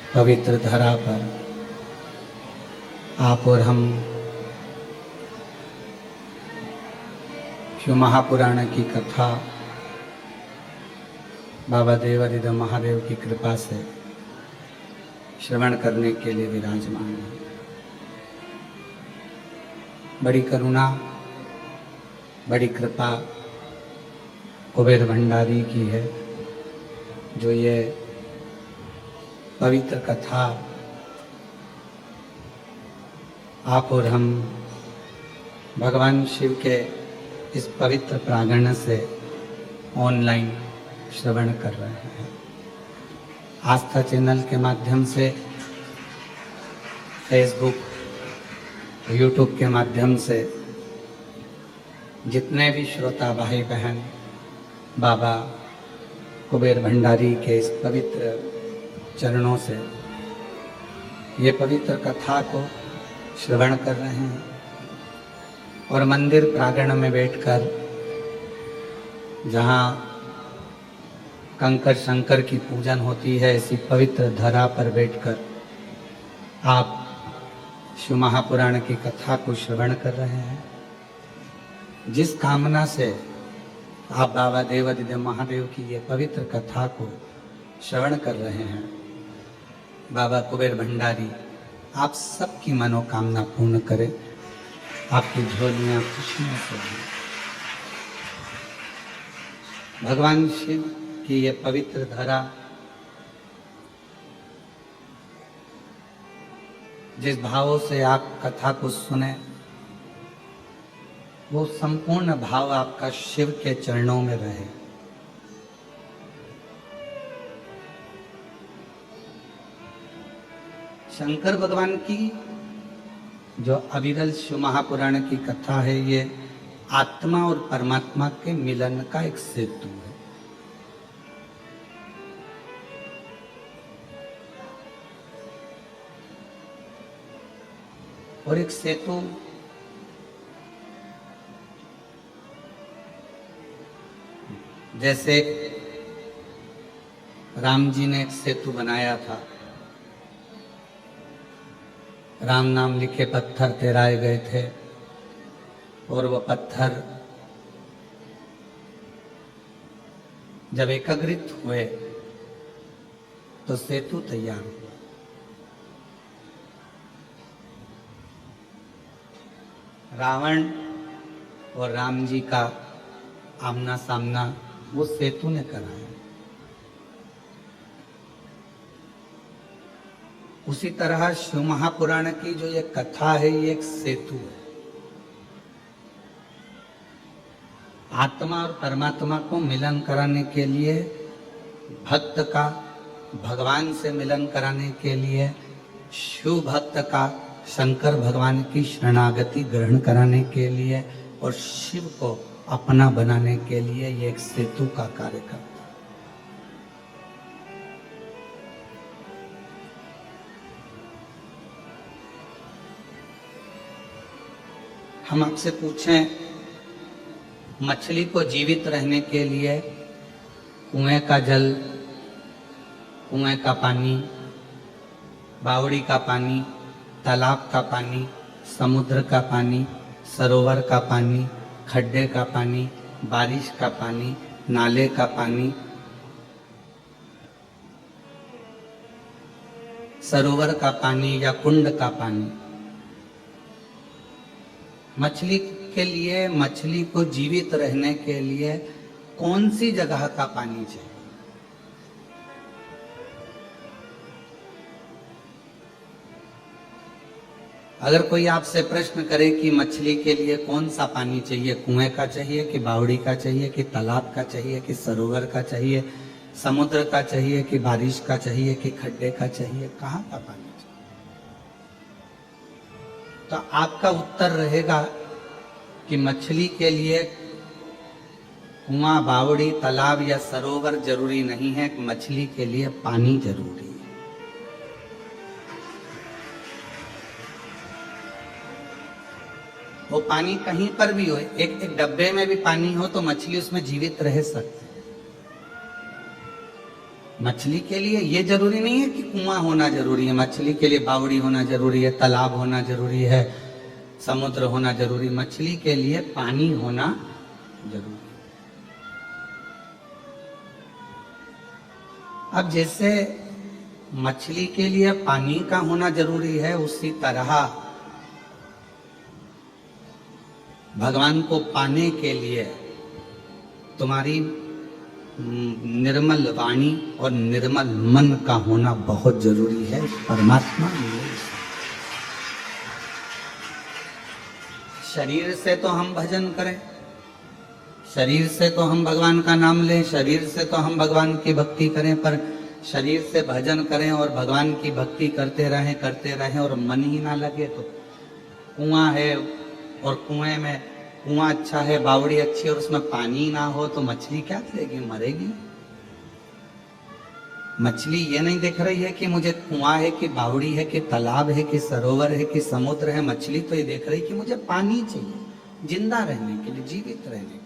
पवित्र धरा पर आप और हम शिव महापुराण की कथा बाबा देवादिदेव महादेव की कृपा से श्रवण करने के लिए विराजमान है। बड़ी करुणा, बड़ी कृपा कुबेर भंडारी की है, जो ये पवित्र कथा आप और हम भगवान शिव के इस पवित्र प्रांगण से ऑनलाइन श्रवण कर रहे हैं। आस्था चैनल के माध्यम से, फेसबुक, यूट्यूब के माध्यम से जितने भी श्रोता भाई बहन बाबा कुबेर भंडारी के इस पवित्र चरणों से ये पवित्र कथा को श्रवण कर रहे हैं और मंदिर प्रांगण में बैठकर, जहाँ कंकर शंकर की पूजन होती है, ऐसी पवित्र धरा पर बैठकर आप शिव महापुराण की कथा को श्रवण कर रहे हैं। जिस कामना से आप बाबा देवादिदेव महादेव की ये पवित्र कथा को श्रवण कर रहे हैं, बाबा कुबेर भंडारी आप सबकी मनोकामना पूर्ण करें, आपकी झोलियां खुशियों से भरें। भगवान शिव की ये पवित्र धरा जिस भावों से आप कथा को सुने, वो संपूर्ण भाव आपका शिव के चरणों में रहे। शंकर भगवान की जो अविरल शिव महापुराण की कथा है, ये आत्मा और परमात्मा के मिलन का एक सेतु है। और एक सेतु जैसे राम जी ने एक सेतु बनाया था, राम नाम लिखे पत्थर तैराए गए थे और वह पत्थर जब एकत्रित हुए तो सेतु तैयार हुआ। रावण और राम जी का आमना सामना वो सेतु ने कराया। उसी तरह शिव महापुराण की जो ये कथा है, ये एक सेतु है। आत्मा और परमात्मा को मिलन कराने के लिए, भक्त का भगवान से मिलन कराने के लिए, शिव भक्त का शंकर भगवान की शरणागति ग्रहण कराने के लिए और शिव को अपना बनाने के लिए ये एक सेतु का कार्य करता है। हम आपसे पूछें, मछली को जीवित रहने के लिए कुएं का जल, कुएं का पानी, बावड़ी का पानी, तालाब का पानी, समुद्र का पानी, सरोवर का पानी, खड्डे का पानी, बारिश का पानी, नाले का पानी, सरोवर का पानी या कुंड का पानी, मछली के लिए, मछली को जीवित रहने के लिए कौन सी जगह का पानी चाहिए? अगर कोई आपसे प्रश्न करे कि मछली के लिए कौन सा पानी चाहिए, कुएं का चाहिए कि बावड़ी का चाहिए कि तालाब का चाहिए कि सरोवर का चाहिए, समुद्र का चाहिए कि बारिश का चाहिए कि खड्डे का चाहिए, कहाँ का पानी चाहिए? तो आपका उत्तर रहेगा कि मछली के लिए कुआं, बावड़ी, तालाब या सरोवर जरूरी नहीं है, मछली के लिए पानी जरूरी है। वो पानी कहीं पर भी हो, एक डब्बे में भी पानी हो तो मछली उसमें जीवित रह सकती है। मछली के लिए ये जरूरी नहीं है कि कुआं होना जरूरी है, मछली के लिए बावड़ी होना जरूरी है, तालाब होना जरूरी है, समुद्र होना जरूरी, मछली के लिए पानी होना जरूरी है। अब जैसे मछली के लिए पानी का होना जरूरी है, उसी तरह भगवान को पाने के लिए तुम्हारी निर्मल वाणी और निर्मल मन का होना बहुत जरूरी है। परमात्मा शरीर से तो हम भजन करें, शरीर से तो हम भगवान का नाम लें, शरीर से तो हम भगवान की भक्ति करें, पर शरीर से भजन करें और भगवान की भक्ति करते रहें और मन ही ना लगे तो कुआं है और कुएं में कुआं अच्छा है, बावड़ी अच्छी है और उसमें पानी ना हो तो मछली क्या करेगी, मरेगी। मछली ये नहीं देख रही है कि मुझे कुआं है कि बावड़ी है कि तालाब है कि सरोवर है कि समुद्र है, मछली तो ये देख रही है कि मुझे पानी चाहिए जिंदा रहने के लिए, जीवित रहने के लिए।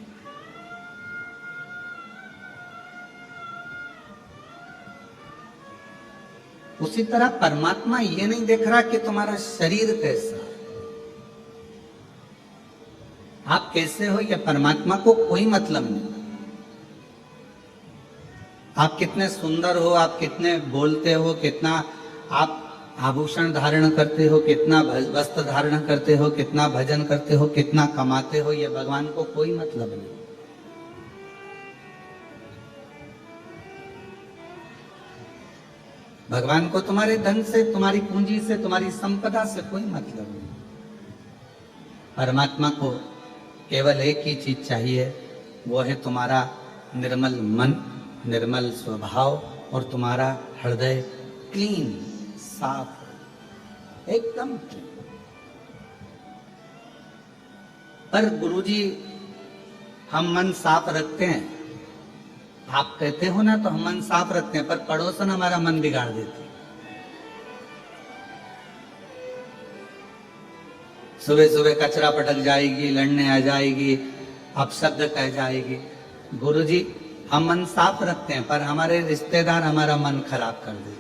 उसी तरह परमात्मा ये नहीं देख रहा कि तुम्हारा शरीर कैसा, आप कैसे हो, ये परमात्मा को कोई मतलब नहीं। आप कितने सुंदर हो, आप कितने बोलते हो, कितना आप आभूषण धारण करते हो, कितना वस्त्र धारण करते हो, कितना भजन करते हो, कितना कमाते हो, ये भगवान को कोई मतलब नहीं। भगवान को तुम्हारे धन से, तुम्हारी पूंजी से, तुम्हारी संपदा से कोई मतलब नहीं। परमात्मा को केवल एक ही चीज चाहिए, वो है तुम्हारा निर्मल मन, निर्मल स्वभाव और तुम्हारा हृदय क्लीन, साफ, एकदम क्लीन। पर गुरुजी हम मन साफ रखते हैं, आप कहते हो ना, तो हम मन साफ रखते हैं, पर पड़ोसन हमारा मन बिगाड़ देती है। सुबह सुबह कचरा पटक जाएगी, लड़ने आ जाएगी, अपशब्द कह जाएगी। गुरुजी हम मन साफ रखते हैं, पर हमारे रिश्तेदार हमारा मन खराब कर देते।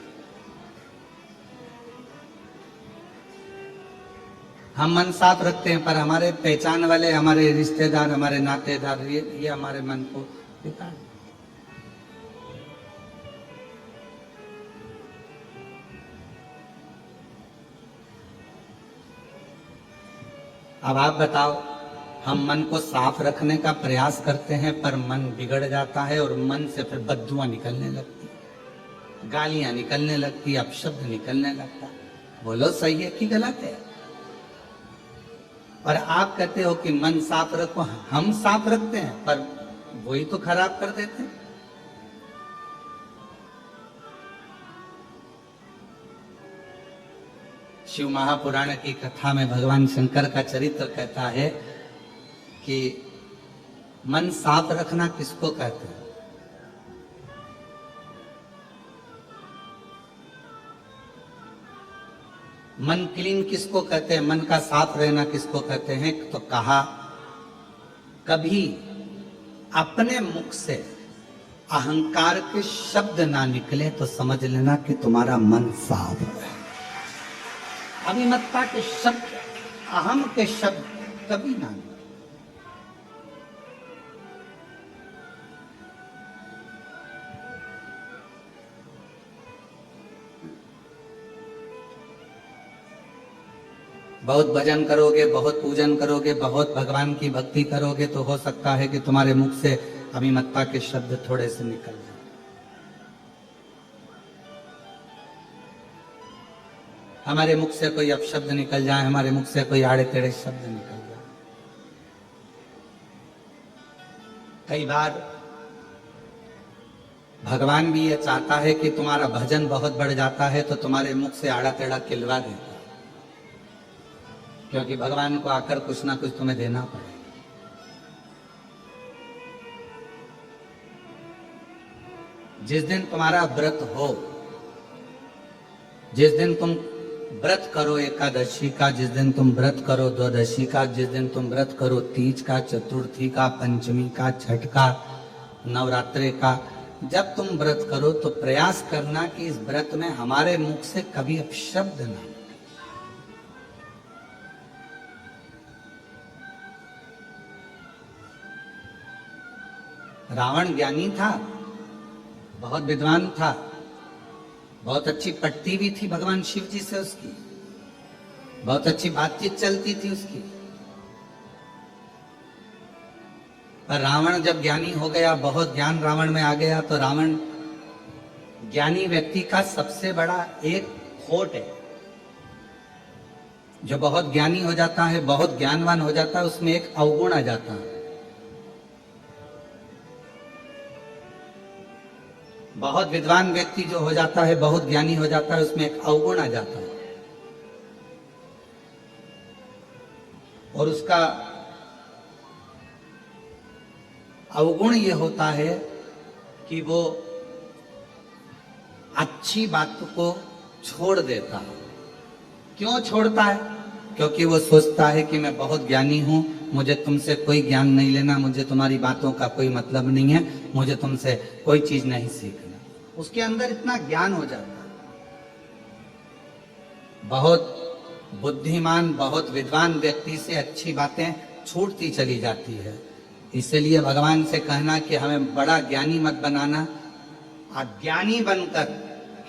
हम मन साफ रखते हैं, पर हमारे पहचान वाले, हमारे रिश्तेदार, हमारे नातेदार, ये हमारे मन को बिगाड़। अब आप बताओ, हम मन को साफ रखने का प्रयास करते हैं पर मन बिगड़ जाता है और मन से फिर बद्दुआं निकलने लगती, गालियां निकलने लगती, अपशब्द निकलने लगता। बोलो सही है कि गलत है? और आप कहते हो कि मन साफ रखो, हम साफ रखते हैं पर वही तो खराब कर देते हैं। शिव महापुराण की कथा में भगवान शंकर का चरित्र कहता है कि मन साफ रखना किसको कहते हैं? मन क्लीन किसको कहते हैं? मन का साफ रहना किसको कहते हैं? तो कहा, कभी अपने मुख से अहंकार के शब्द ना निकले तो समझ लेना कि तुम्हारा मन साफ है। अभिमत्ता के शब्द, अहम के शब्द कभी ना निकले। बहुत भजन करोगे, बहुत पूजन करोगे, बहुत भगवान की भक्ति करोगे तो हो सकता है कि तुम्हारे मुख से अभिमत्ता के शब्द थोड़े से निकल जाए। हमारे मुख से कोई अपशब्द निकल जाए, हमारे मुख से कोई आड़े टेढ़े शब्द निकल जाए। कई बार भगवान भी ये चाहता है कि तुम्हारा भजन बहुत बढ़ जाता है तो तुम्हारे मुख से आड़ा टेढ़ा किलवा देता है, क्योंकि भगवान को आकर कुछ ना कुछ तुम्हें देना पड़ेगा। जिस दिन तुम्हारा व्रत हो, जिस दिन तुम व्रत करो एकादशी का, जिस दिन तुम व्रत करो द्वादशी का, जिस दिन तुम व्रत करो तीज का, चतुर्थी का, पंचमी का, छठ का, नवरात्रि का, जब तुम व्रत करो तो प्रयास करना कि इस व्रत में हमारे मुख से कभी अपशब्द ना। रावण ज्ञानी था, बहुत विद्वान था, बहुत अच्छी पटती भी थी भगवान शिव जी से उसकी, बहुत अच्छी बातचीत चलती थी उसकी। पर रावण जब ज्ञानी हो गया, बहुत ज्ञान रावण में आ गया, तो रावण ज्ञानी व्यक्ति का सबसे बड़ा एक खोट है। जो बहुत ज्ञानी हो जाता है, बहुत ज्ञानवान हो जाता है, उसमें एक अवगुण आ जाता है। बहुत विद्वान व्यक्ति जो हो जाता है, बहुत ज्ञानी हो जाता है, उसमें एक अवगुण आ जाता है। और उसका अवगुण ये होता है कि वो अच्छी बात को छोड़ देता है। क्यों छोड़ता है? क्योंकि वो सोचता है कि मैं बहुत ज्ञानी हूं, मुझे तुमसे कोई ज्ञान नहीं लेना, मुझे तुम्हारी बातों का कोई मतलब नहीं है, मुझे तुमसे कोई चीज नहीं सीखना। उसके अंदर इतना ज्ञान हो जाता है। बहुत बुद्धिमान, बहुत विद्वान व्यक्ति से अच्छी बातें छूटती चली जाती है। इसलिए भगवान से कहना कि हमें बड़ा ज्ञानी मत बनाना। अज्ञानी बनकर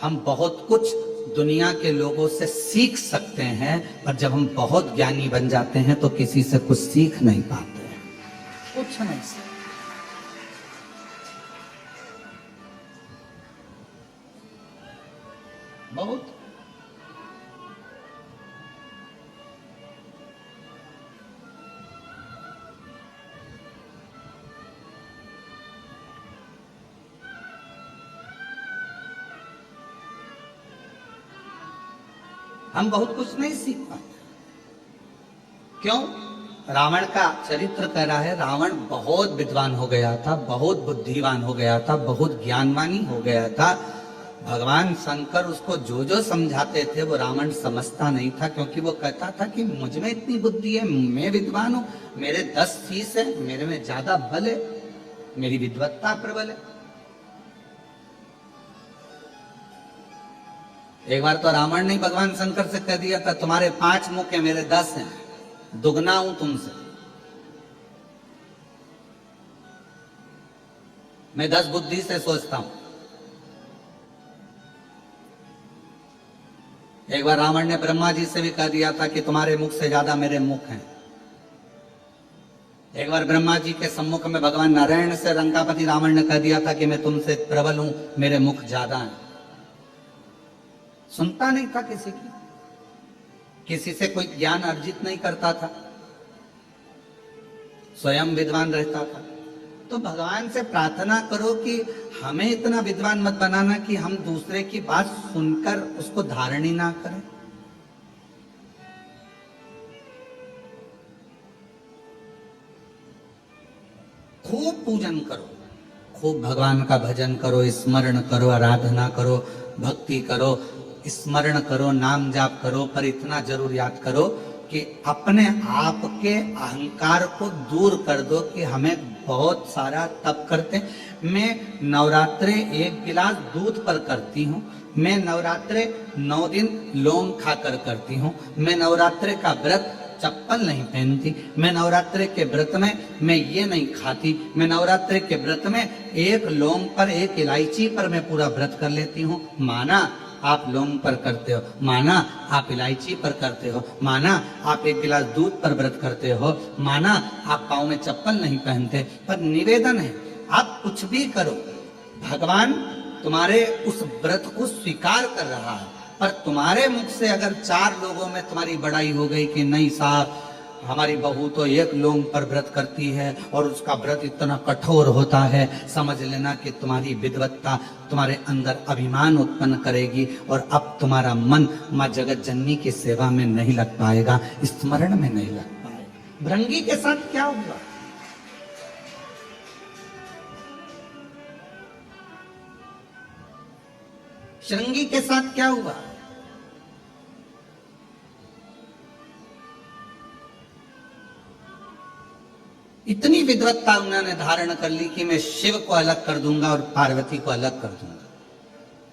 हम बहुत कुछ दुनिया के लोगों से सीख सकते हैं, पर जब हम बहुत ज्ञानी बन जाते हैं तो किसी से कुछ सीख नहीं पाते हैं, कुछ नहीं सीख। बहुत हम बहुत कुछ नहीं सीख पाते। क्यों? रावण का चरित्र कह रहा है, रावण बहुत विद्वान हो गया था, बहुत बुद्धिमान हो गया था, बहुत ज्ञानवानी हो गया था। भगवान शंकर उसको जो जो समझाते थे वो रावण समझता नहीं था, क्योंकि वो कहता था कि मुझ में इतनी बुद्धि है, मैं विद्वान हूं, मेरे 10 शीश है, मेरे में ज्यादा बल है, मेरी विद्वत्ता प्रबल है। एक बार तो रावण ने भगवान शंकर से कह दिया था, तुम्हारे 5 मुख है, मेरे 10 हैं, दुगना हूं तुमसे, मैं 10 बुद्धि से सोचता हूं। एक बार रावण ने ब्रह्मा जी से भी कह दिया था कि तुम्हारे मुख से ज्यादा मेरे मुख हैं। एक बार ब्रह्मा जी के सम्मुख में भगवान नारायण से लंकापति रावण ने कह दिया था कि मैं तुमसे प्रबल हूं, मेरे मुख ज्यादा हैं। सुनता नहीं था किसी की, किसी से कोई ज्ञान अर्जित नहीं करता था, स्वयं विद्वान रहता था। तो भगवान से प्रार्थना करो कि हमें इतना विद्वान मत बनाना कि हम दूसरे की बात सुनकर उसको धारण ही ना करें। खूब पूजन करो, खूब भगवान का भजन करो, स्मरण करो, आराधना करो, भक्ति करो, स्मरण करो, नाम जाप करो, पर इतना जरूर याद करो कि अपने आप के अहंकार को दूर कर दो कि हमें बहुत सारा तप करते। मैं नवरात्रे 1 गिलास दूध पर करती हूँ, मैं नवरात्रे 9 दिन लौंग खाकर करती हूँ, मैं नवरात्रे का व्रत चप्पल नहीं पहनती, मैं नवरात्रे के व्रत में मैं ये नहीं खाती, मैं नवरात्रे के व्रत में 1 लौंग पर 1 इलायची पर मैं पूरा व्रत कर लेती हूँ। माना आप लौंग पर करते हो, माना आप इलायची पर करते हो, माना आप 1 गिलास दूध पर व्रत करते हो, माना आप पाँव में चप्पल नहीं पहनते, पर निवेदन है आप कुछ भी करो, भगवान तुम्हारे उस व्रत को स्वीकार कर रहा है। पर तुम्हारे मुख से अगर 4 लोगों में तुम्हारी बड़ाई हो गई कि नहीं साहब, हमारी बहू तो 1 लौंग पर व्रत करती है और उसका व्रत इतना कठोर होता है, समझ लेना कि तुम्हारी विद्वत्ता तुम्हारे अंदर अभिमान उत्पन्न करेगी और अब तुम्हारा मन माँ जगत जननी की सेवा में नहीं लग पाएगा, स्मरण में नहीं लग पाएगा। भृंगी के साथ क्या हुआ? श्रृंगी के साथ क्या हुआ? इतनी विद्वत्ता उन्होंने धारण कर ली कि मैं शिव को अलग कर दूंगा और पार्वती को अलग कर दूंगा।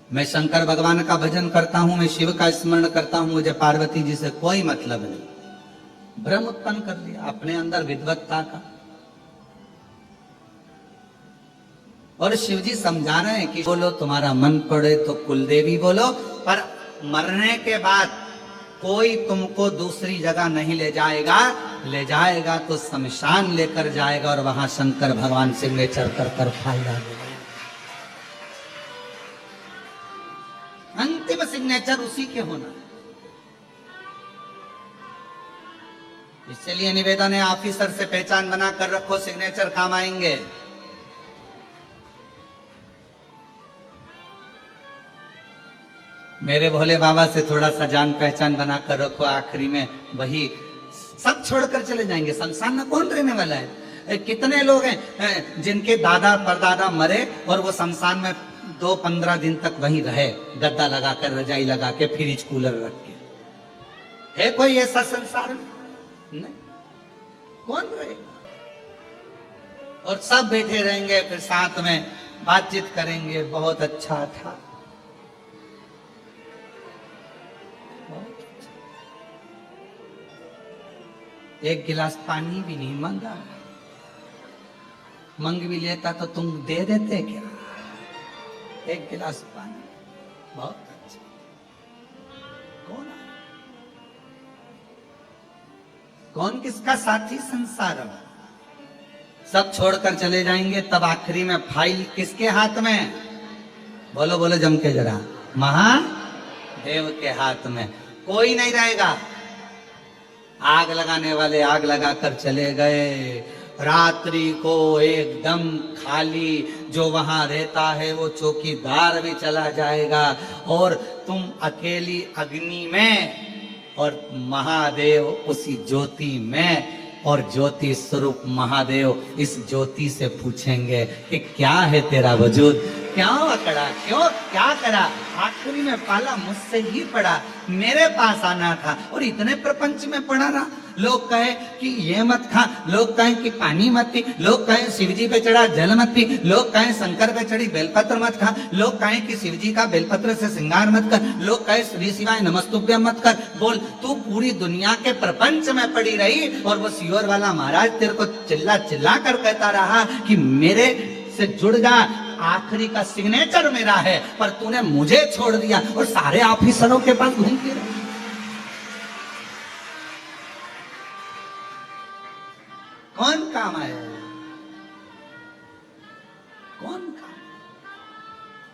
मैं शंकर भगवान का भजन करता हूं, मैं शिव का स्मरण करता हूं, मुझे पार्वती जी से कोई मतलब नहीं। भ्रम उत्पन्न कर लिया अपने अंदर विद्वत्ता का। और शिव जी समझा रहे हैं कि बोलो तुम्हारा मन पड़े तो कुलदेवी बोलो, पर मरने के बाद कोई तुमको दूसरी जगह नहीं ले जाएगा, ले जाएगा तो शमशान लेकर जाएगा और वहां शंकर भगवान सिग्नेचर कर कर फायदा देगा। अंतिम सिग्नेचर उसी के होना। इसलिए निवेदन है ऑफिसर से पहचान बना कर रखो, सिग्नेचर काम आएंगे। मेरे भोले बाबा से थोड़ा सा जान पहचान बना कर रखो, आखिरी में वही सब छोड़कर चले जाएंगे। शमशान में कौन रहने वाला है? कितने लोग हैं जिनके दादा परदादा मरे और वो शमशान में 2-15 दिन तक वहीं रहे, गद्दा लगा कर, रजाई लगा के, फ्रिज कूलर रख के। है कोई ऐसा संसार में? नहीं। कौन रहेगा? और सब बैठे रहेंगे, फिर साथ में बातचीत करेंगे, बहुत अच्छा था। एक गिलास पानी भी नहीं मांगा, मांग भी लेता तो तुम दे देते क्या? एक गिलास पानी, बहुत अच्छा। कौन है? कौन किसका साथी संसार में? सब छोड़कर चले जाएंगे, तब आखिरी में फाइल किसके हाथ में? बोलो बोलो जम के जरा, महादेव के हाथ में। कोई नहीं रहेगा। आग लगाने वाले आग लगाकर चले गए, रात्रि को एकदम खाली। जो वहां रहता है वो चौकीदार भी चला जाएगा और तुम अकेली अग्नि में और महादेव उसी ज्योति में। और ज्योति स्वरूप महादेव इस ज्योति से पूछेंगे कि क्या है तेरा वजूद, क्यों अकड़ा, क्यों क्या करा? आखिरी में पाला मुझसे ही पड़ा, मेरे पास आना था और इतने प्रपंच में पड़ा रहा। लोग कहे कि ये मत खा, लोग कहे कि पानी मत पी, लोग कहे शिव जी पे चढ़ा जल मत पी, लोग कहे शंकर पे चढ़ी बेलपत्र मत खा, लोग कहे कि शिव जी का बेलपत्र से श्रृंगार मत कर, लोग कहे श्री शिवाय नमस्तुभ्यम मत कर। बोल, तू पूरी दुनिया के प्रपंच में पड़ी रही और वो सियोर वाला महाराज तेरे को चिल्ला चिल्ला कर कहता रहा कि मेरे से जुड़ जा, आखिरी का सिग्नेचर मेरा है, पर तूने मुझे छोड़ दिया और सारे ऑफिसरों के पास घूमती रही। कौन काम आया? कौन काम?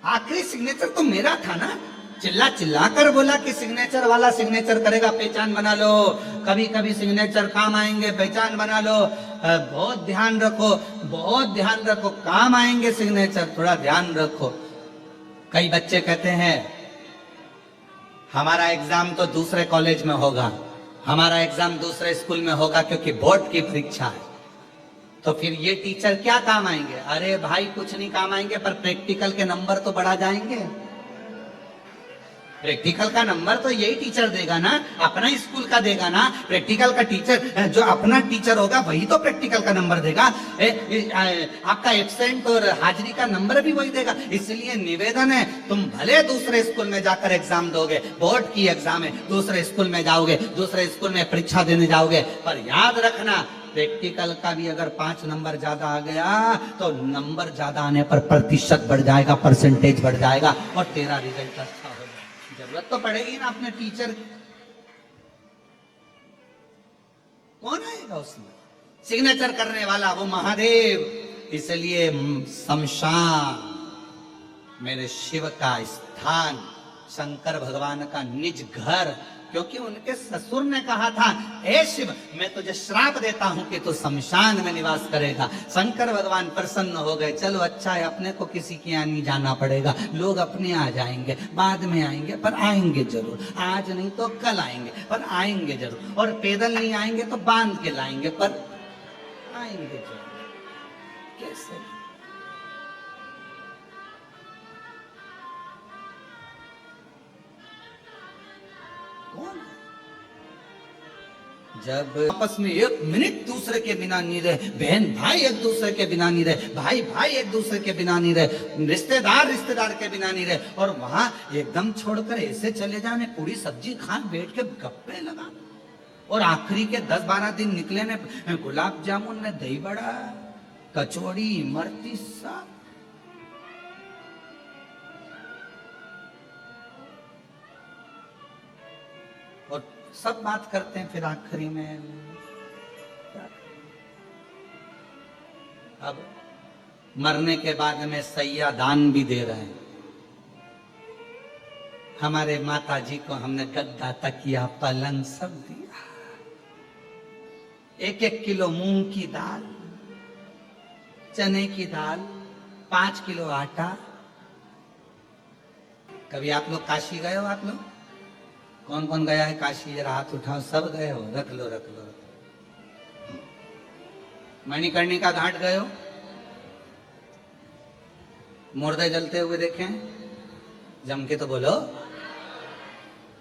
आखिरी सिग्नेचर तो मेरा था ना। चिल्ला चिल्ला कर बोला कि सिग्नेचर वाला सिग्नेचर करेगा, पहचान बना लो। कभी कभी सिग्नेचर काम आएंगे, पहचान बना लो। बहुत ध्यान रखो, बहुत ध्यान रखो, काम आएंगे सिग्नेचर, थोड़ा ध्यान रखो। कई बच्चे कहते हैं हमारा एग्जाम तो दूसरे कॉलेज में होगा, हमारा एग्जाम दूसरे स्कूल में होगा क्योंकि बोर्ड की परीक्षा है, तो फिर ये टीचर क्या काम आएंगे? अरे भाई कुछ नहीं काम आएंगे, पर प्रैक्टिकल के नंबर तो बढ़ा जाएंगे। प्रैक्टिकल का नंबर तो यही टीचर देगा ना, अपना स्कूल का देगा ना। प्रैक्टिकल का टीचर जो अपना टीचर होगा वही तो प्रैक्टिकल का नंबर देगा। आपका एब्सेंट और हाजिरी का नंबर भी वही देगा। इसलिए निवेदन है, तुम भले दूसरे स्कूल में जाकर एग्जाम दोगे, बोर्ड की एग्जाम है, दूसरे स्कूल में जाओगे, दूसरे स्कूल में परीक्षा देने जाओगे, पर याद रखना प्रैक्टिकल का भी अगर 5 नंबर ज्यादा आ गया तो नंबर ज्यादा आने पर प्रतिशत बढ़ जाएगा, परसेंटेज बढ़ जाएगा और तेरा रिजल्ट अच्छा हो जाएगा। जरूरत तो पड़ेगी ना अपने टीचर। कौन आएगा उसमें? सिग्नेचर करने वाला वो महादेव। इसलिए शमशान मेरे शिव का स्थान, शंकर भगवान का निज घर। क्योंकि उनके ससुर ने कहा था, हे शिव मैं तुझे श्राप देता हूं कि तू शमशान में निवास करेगा। शंकर भगवान प्रसन्न हो गए, चलो अच्छा है, अपने को किसी के यहाँ नहीं जाना पड़ेगा, लोग अपने आ जाएंगे, बाद में आएंगे, पर आएंगे जरूर। आज नहीं तो कल आएंगे, पर आएंगे जरूर। और पैदल नहीं आएंगे तो बांध के लाएंगे, पर आएंगे जरूर। कैसे? कौन? जब आपस में एक मिनट दूसरे के बिना नहीं रहे, बहन भाई एक दूसरे के बिना नहीं रहे, भाई भाई एक दूसरे के बिना नहीं रहे, रिश्तेदार रिश्तेदार के बिना नहीं रहे, और वहां एकदम छोड़कर ऐसे चले जाने, पूरी सब्जी खान बैठ के गप्पे लगा, और आखिरी के 10-12 दिन निकले ने गुलाब जामुन ने, दही बड़ा, कचौड़ी, इमरती सब। और सब बात करते हैं, फिर आखिरी में अब मरने के बाद में सैया दान भी दे रहे हैं। हमारे माता जी को हमने गद्दा, तकिया, पलंग सब दिया, 1-1 किलो मूंग की दाल, चने की दाल, 5 किलो आटा। कभी आप लोग काशी गए हो? आप लोग कौन कौन गया है काशी? जरा हाथ उठाओ। सब गए हो? रख लो रख लो। मणिकर्णिका घाट गए हो? मुर्दे जलते हुए देखे? जम के तो बोलो,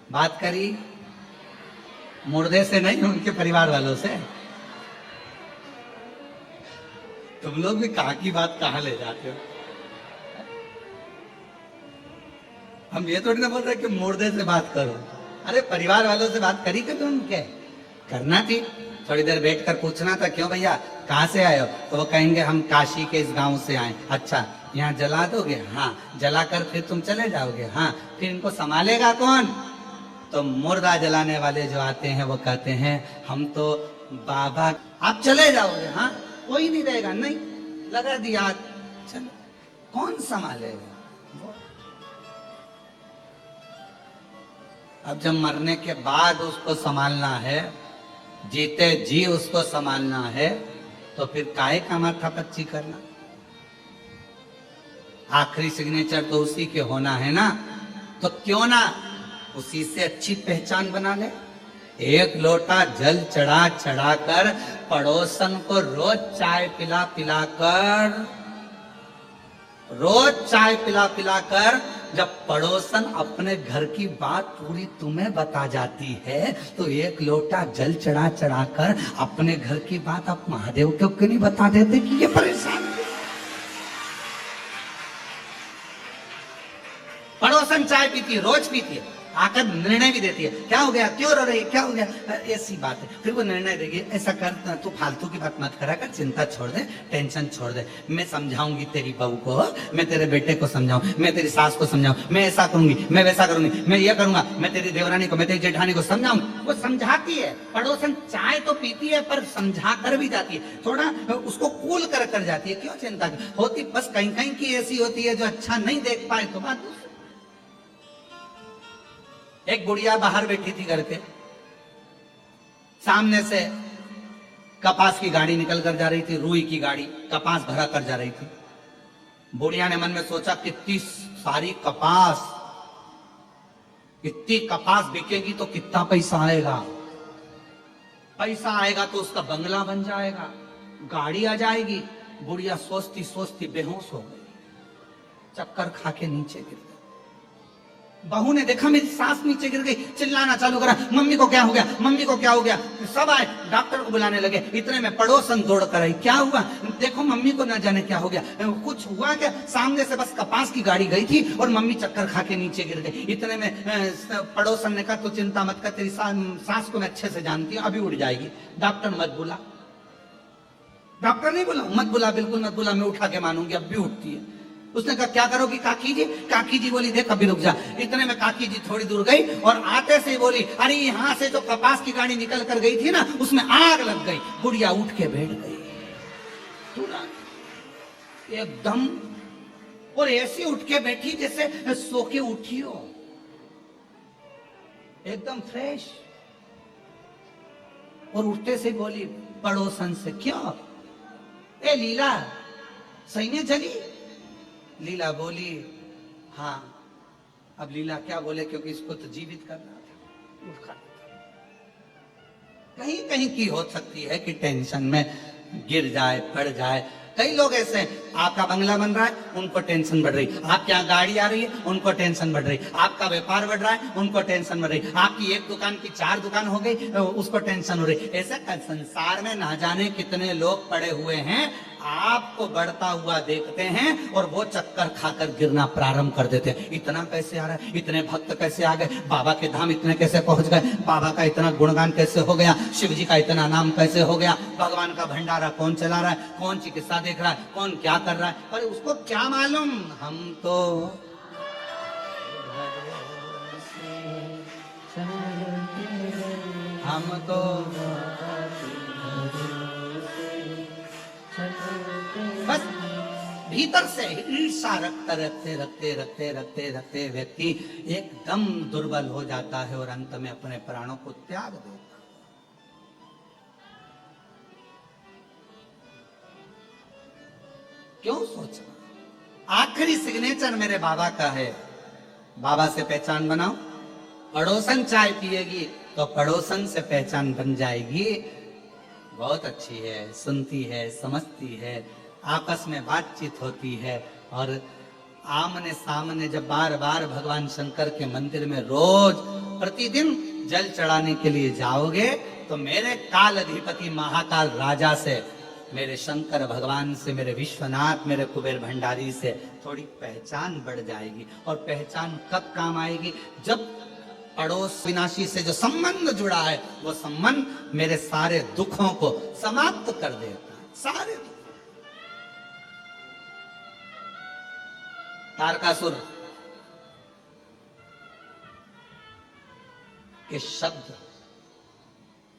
बात करी। मुर्दे से नहीं, उनके परिवार वालों से। तुम लोग भी कहाँ की बात कहाँ ले जाते हो? हम ये थोड़ी ना बोल रहे कि मुर्दे से बात करो। अरे परिवार वालों से बात करी कभी? उनके करना थी, थोड़ी देर बैठकर पूछना था, क्यों भैया कहाँ से आए हो? तो वो कहेंगे हम काशी के इस गांव से आए। अच्छा, यहाँ जला दोगे? हाँ। जलाकर फिर तुम चले जाओगे? हाँ। फिर इनको संभालेगा कौन? तो मुर्दा जलाने वाले जो आते हैं वो कहते हैं हम तो बाबा, आप चले जाओगे? हाँ। कोई नहीं रहेगा? नहीं। लगा दिया, चलो, कौन संभालेगा? अब जब मरने के बाद उसको संभालना है, जीते जी उसको संभालना है, तो फिर काहे का माथा पच्ची करना? आखिरी सिग्नेचर तो उसी के होना है ना, तो क्यों ना उसी से अच्छी पहचान बना ले। एक लोटा जल चढ़ा चढ़ाकर पड़ोसन को रोज चाय पिला पिलाकर, रोज चाय पिला पिलाकर जब पड़ोसन अपने घर की बात पूरी तुम्हें बता जाती है, तो एक लोटा जल चढ़ा चढ़ाकर अपने घर की बात आप महादेव को क्यों नहीं बता देते कि ये परेशान है? पड़ोसन चाय पीती है, रोज पीती है, आकर निर्णय भी देती है, क्या हो गया, क्यों रो रही है, क्या हो गया, ऐसी बात है। फिर वो निर्णय देगी, ऐसा कर, तू फालतू की बात मत करा कर, चिंता छोड़ दे, टेंशन छोड़ दे, मैं समझाऊंगी तेरी बहू को, मैं तेरे बेटे को समझाऊं, मैं तेरी सास को समझाऊं, मैं ऐसा करूंगी, मैं वैसा करूंगी, मैं ये करूंगा, मैं तेरी देवरानी को, मैं तेरी जेठानी को समझाऊं। वो समझाती है। पड़ोसन चाय तो पीती है पर समझा कर भी जाती है, थोड़ा उसको कूल कर जाती है। क्यों चिंता होती? बस कहीं कहीं की ऐसी होती है जो अच्छा नहीं देख पाए तो बात। एक बुढ़िया बाहर बैठी थी घर के सामने से, कपास की गाड़ी निकल कर जा रही थी, रुई की गाड़ी कपास भरा कर जा रही थी। बुढ़िया ने मन में सोचा, कितनी सारी कपास, इतनी कपास बिकेगी तो कितना पैसा आएगा, पैसा आएगा तो उसका बंगला बन जाएगा, गाड़ी आ जाएगी। बुढ़िया सोचती सोचती बेहोश हो गई, चक्कर खा के नीचे गिर गई। बहू ने देखा मेरी सास नीचे गिर गई, चिल्लाना चालू करा, मम्मी को क्या हो गया, मम्मी को क्या हो गया। सब आए, डॉक्टर को बुलाने लगे। इतने में पड़ोसन दौड़ कर आई, क्या हुआ, देखो मम्मी को ना जाने क्या हो गया। कुछ हुआ क्या? सामने से बस कपास की गाड़ी गई थी और मम्मी चक्कर खा के नीचे गिर गई। इतने में पड़ोसन ने कहा, तो चिंता मत कर, तेरी सास को मैं अच्छे से जानती हूँ, अभी उड़ जाएगी, डॉक्टर मत बुला। डॉक्टर नहीं बुला? मत बुला, बिल्कुल मत बुला, मैं उठा के मानूंगी, अब भी उठती है। उसने कहा, क्या करोगी काकी जी? काकी जी बोली, देख अभी रुक जा। इतने में काकी जी थोड़ी दूर गई और आते से ही बोली, अरे यहाँ से जो कपास की गाड़ी निकल कर गई थी ना, उसमें आग लग गई। बुढ़िया उठ के बैठ गई एकदम, और ऐसी उठ के बैठी जैसे सो के उठी हो, एकदम फ्रेश। और उठते से बोली पड़ोसन से, क्यों ए लीला सही ने जली? लीला बोली, हाँ। अब लीला क्या बोले, क्योंकि इसको तो जीवित करना था। कहीं कहीं की हो सकती है कि टेंशन में गिर जाए, पड़ जाए, कई लोग ऐसे हैं, आपका बंगला बन रहा है, उनको टेंशन बढ़ रही, आपके यहाँ गाड़ी आ रही है, उनको टेंशन बढ़ रही, आपका व्यापार बढ़ रहा है, उनको टेंशन बढ़ रही, आपकी एक दुकान की 4 दुकान हो गई, उसको टेंशन हो रही। ऐसा संसार में ना जाने कितने लोग पड़े हुए हैं, आपको बढ़ता हुआ देखते हैं और वो चक्कर खाकर गिरना प्रारंभ कर देते हैं। इतना कैसे आ रहा है, इतने भक्त कैसे आ गए, बाबा के धाम इतने कैसे पहुंच गए, बाबा का इतना गुणगान कैसे हो गया, शिव जी का इतना नाम कैसे हो गया, भगवान का भंडारा कौन चला रहा है, कौन चिकित्सा देख रहा है, कौन क्या कर रहा है, अरे उसको क्या मालूम। हम तो बस भीतर से ईर्षा रखते व्यक्ति एकदम दुर्बल हो जाता है और अंत में अपने प्राणों को त्याग देता है। क्यों सोचना। आखिरी सिग्नेचर मेरे बाबा का है, बाबा से पहचान बनाओ। पड़ोसन चाय पिएगी तो पड़ोसन से पहचान बन जाएगी। बहुत अच्छी है, सुनती है, समझती है, आपस में बातचीत होती है और आमने सामने जब बार बार भगवान शंकर के मंदिर में रोज प्रतिदिन जल चढ़ाने के लिए जाओगे तो मेरे काल अधिपति महाकाल राजा से, मेरे शंकर भगवान से, मेरे विश्वनाथ, मेरे कुबेर भंडारी से थोड़ी पहचान बढ़ जाएगी। और पहचान कब काम आएगी, जब पड़ोस विनाशी से जो संबंध जुड़ा है वो संबंध मेरे सारे दुखों को समाप्त कर देता है। सारे तारकासुर के शब्द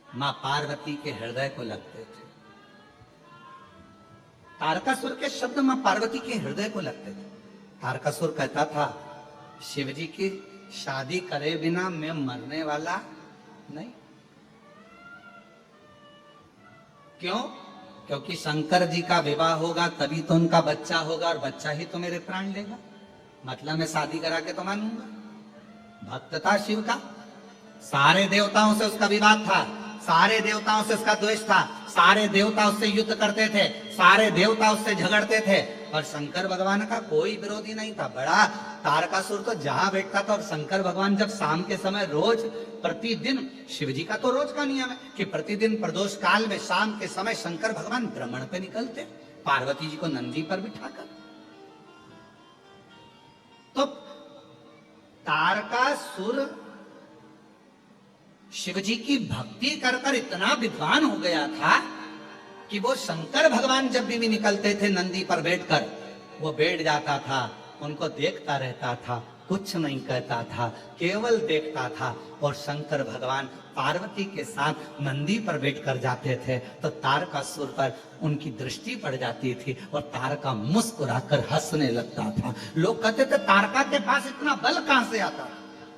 मां पार्वती के हृदय को लगते थे। तारकासुर के शब्द मां पार्वती के हृदय को लगते थे। तारकासुर कहता था शिव जी की शादी करे बिना मैं मरने वाला नहीं। क्यों? क्योंकि शंकर जी का विवाह होगा तभी तो उनका बच्चा होगा और बच्चा ही तो मेरे प्राण लेगा, मतलब मैं शादी करा के तो मानूंगा। भक्त था शिव का, सारे देवताओं से उसका विवाद था, सारे देवताओं से उसका द्वेष था, सारे देवता उससे युद्ध करते थे, सारे देवता उससे झगड़ते थे और शंकर भगवान का कोई विरोधी नहीं था। बड़ा तारकासुर तो जहां बैठता था और शंकर भगवान जब शाम के समय रोज प्रतिदिन, शिव जी का तो रोज का नियम है कि प्रतिदिन प्रदोष काल में शाम के समय शंकर भगवान भ्रमण पे निकलते पार्वती जी को नंदी पर बिठाकर। तो तारकासुर शिव जी की भक्ति कर कर इतना विद्वान हो गया था कि वो शंकर भगवान जब भी निकलते थे नंदी पर बैठकर, वो बैठ जाता था, उनको देखता रहता था, कुछ नहीं कहता था, केवल देखता था। और शंकर भगवान पार्वती के साथ नंदी पर बैठकर जाते थे तो तारकासुर पर उनकी दृष्टि पड़ जाती थी और तारका मुस्कुराकर हंसने लगता था। लोग कहते थे तारका के पास इतना बल कहां से आता,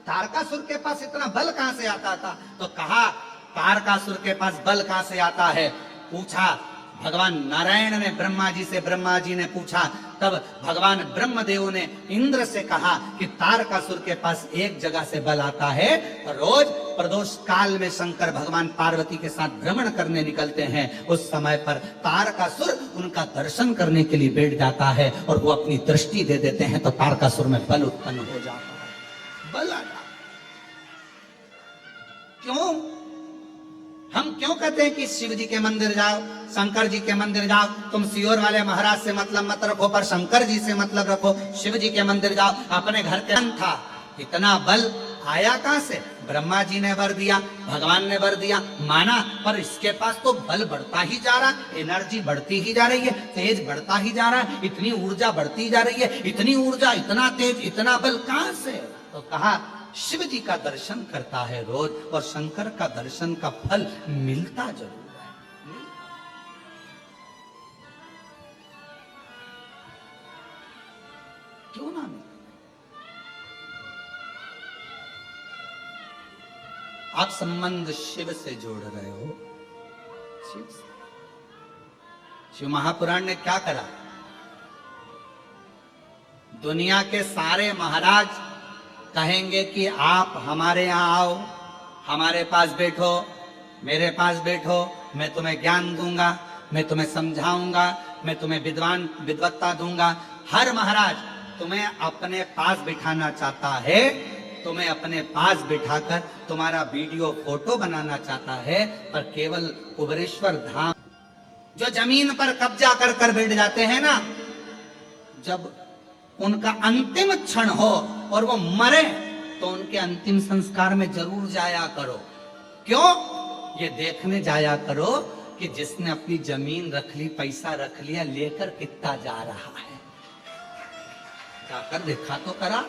तारकासुर के पास इतना बल कहां से आता था? तो कहा तारकासुर के पास बल कहां से आता है, पूछा भगवान नारायण ने ब्रह्मा जी से, ब्रह्मा जी ने पूछा, तब भगवान ब्रह्मदेव ने इंद्र से कहा कि तारकासुर के पास एक जगह से बल आता है। रोज प्रदोष काल में शंकर भगवान पार्वती के साथ भ्रमण करने निकलते हैं, उस समय पर तारकासुर उनका दर्शन करने के लिए बैठ जाता है और वो अपनी दृष्टि दे देते हैं तो तारकासुर में बल उत्पन्न हो जाता है, बल आ जाता। क्यों? हम क्यों कहते हैं कि शिव जी के मंदिर जाओ, शंकर जी के मंदिर जाओ, तुम सियोर वाले महाराज से मतलब मत रखो पर शंकर जी से मतलब रखो, शिव जी के मंदिर जाओ। अपने घर के था, इतना बल आया कहां से? ब्रह्मा जी ने वर दिया, भगवान ने वर दिया, माना, पर इसके पास तो बल बढ़ता ही जा रहा, एनर्जी बढ़ती ही जा रही है, तेज बढ़ता ही जा रहा है, इतनी ऊर्जा बढ़ती जा रही है, इतनी ऊर्जा, इतना तेज, इतना बल कहां से? तो कहा शिव जी का दर्शन करता है रोज और शंकर का दर्शन का फल मिलता जरूर है। क्यों ना मिले? आप संबंध शिव से जोड़ रहे हो, शिव से। शिव महापुराण ने क्या करा? दुनिया के सारे महाराज कहेंगे कि आप हमारे यहाँ आओ, हमारे पास बैठो, मेरे पास बैठो, मैं तुम्हें ज्ञान दूंगा, मैं तुम्हें समझाऊंगा, मैं तुम्हें विद्वत्ता दूंगा। हर महाराज तुम्हें अपने पास बिठाना चाहता है, तुम्हें अपने पास बिठाकर तुम्हारा वीडियो फोटो बनाना चाहता है, पर केवल कुबेरेश्वर धाम जो जमीन पर कब्जा कर कर बैठ जाते हैं ना, जब उनका अंतिम क्षण हो और वो मरे तो उनके अंतिम संस्कार में जरूर जाया करो। क्यों? ये देखने जाया करो कि जिसने अपनी जमीन रख ली, पैसा रख लिया, लेकर कितना जा रहा है। जाकर देखा तो करा।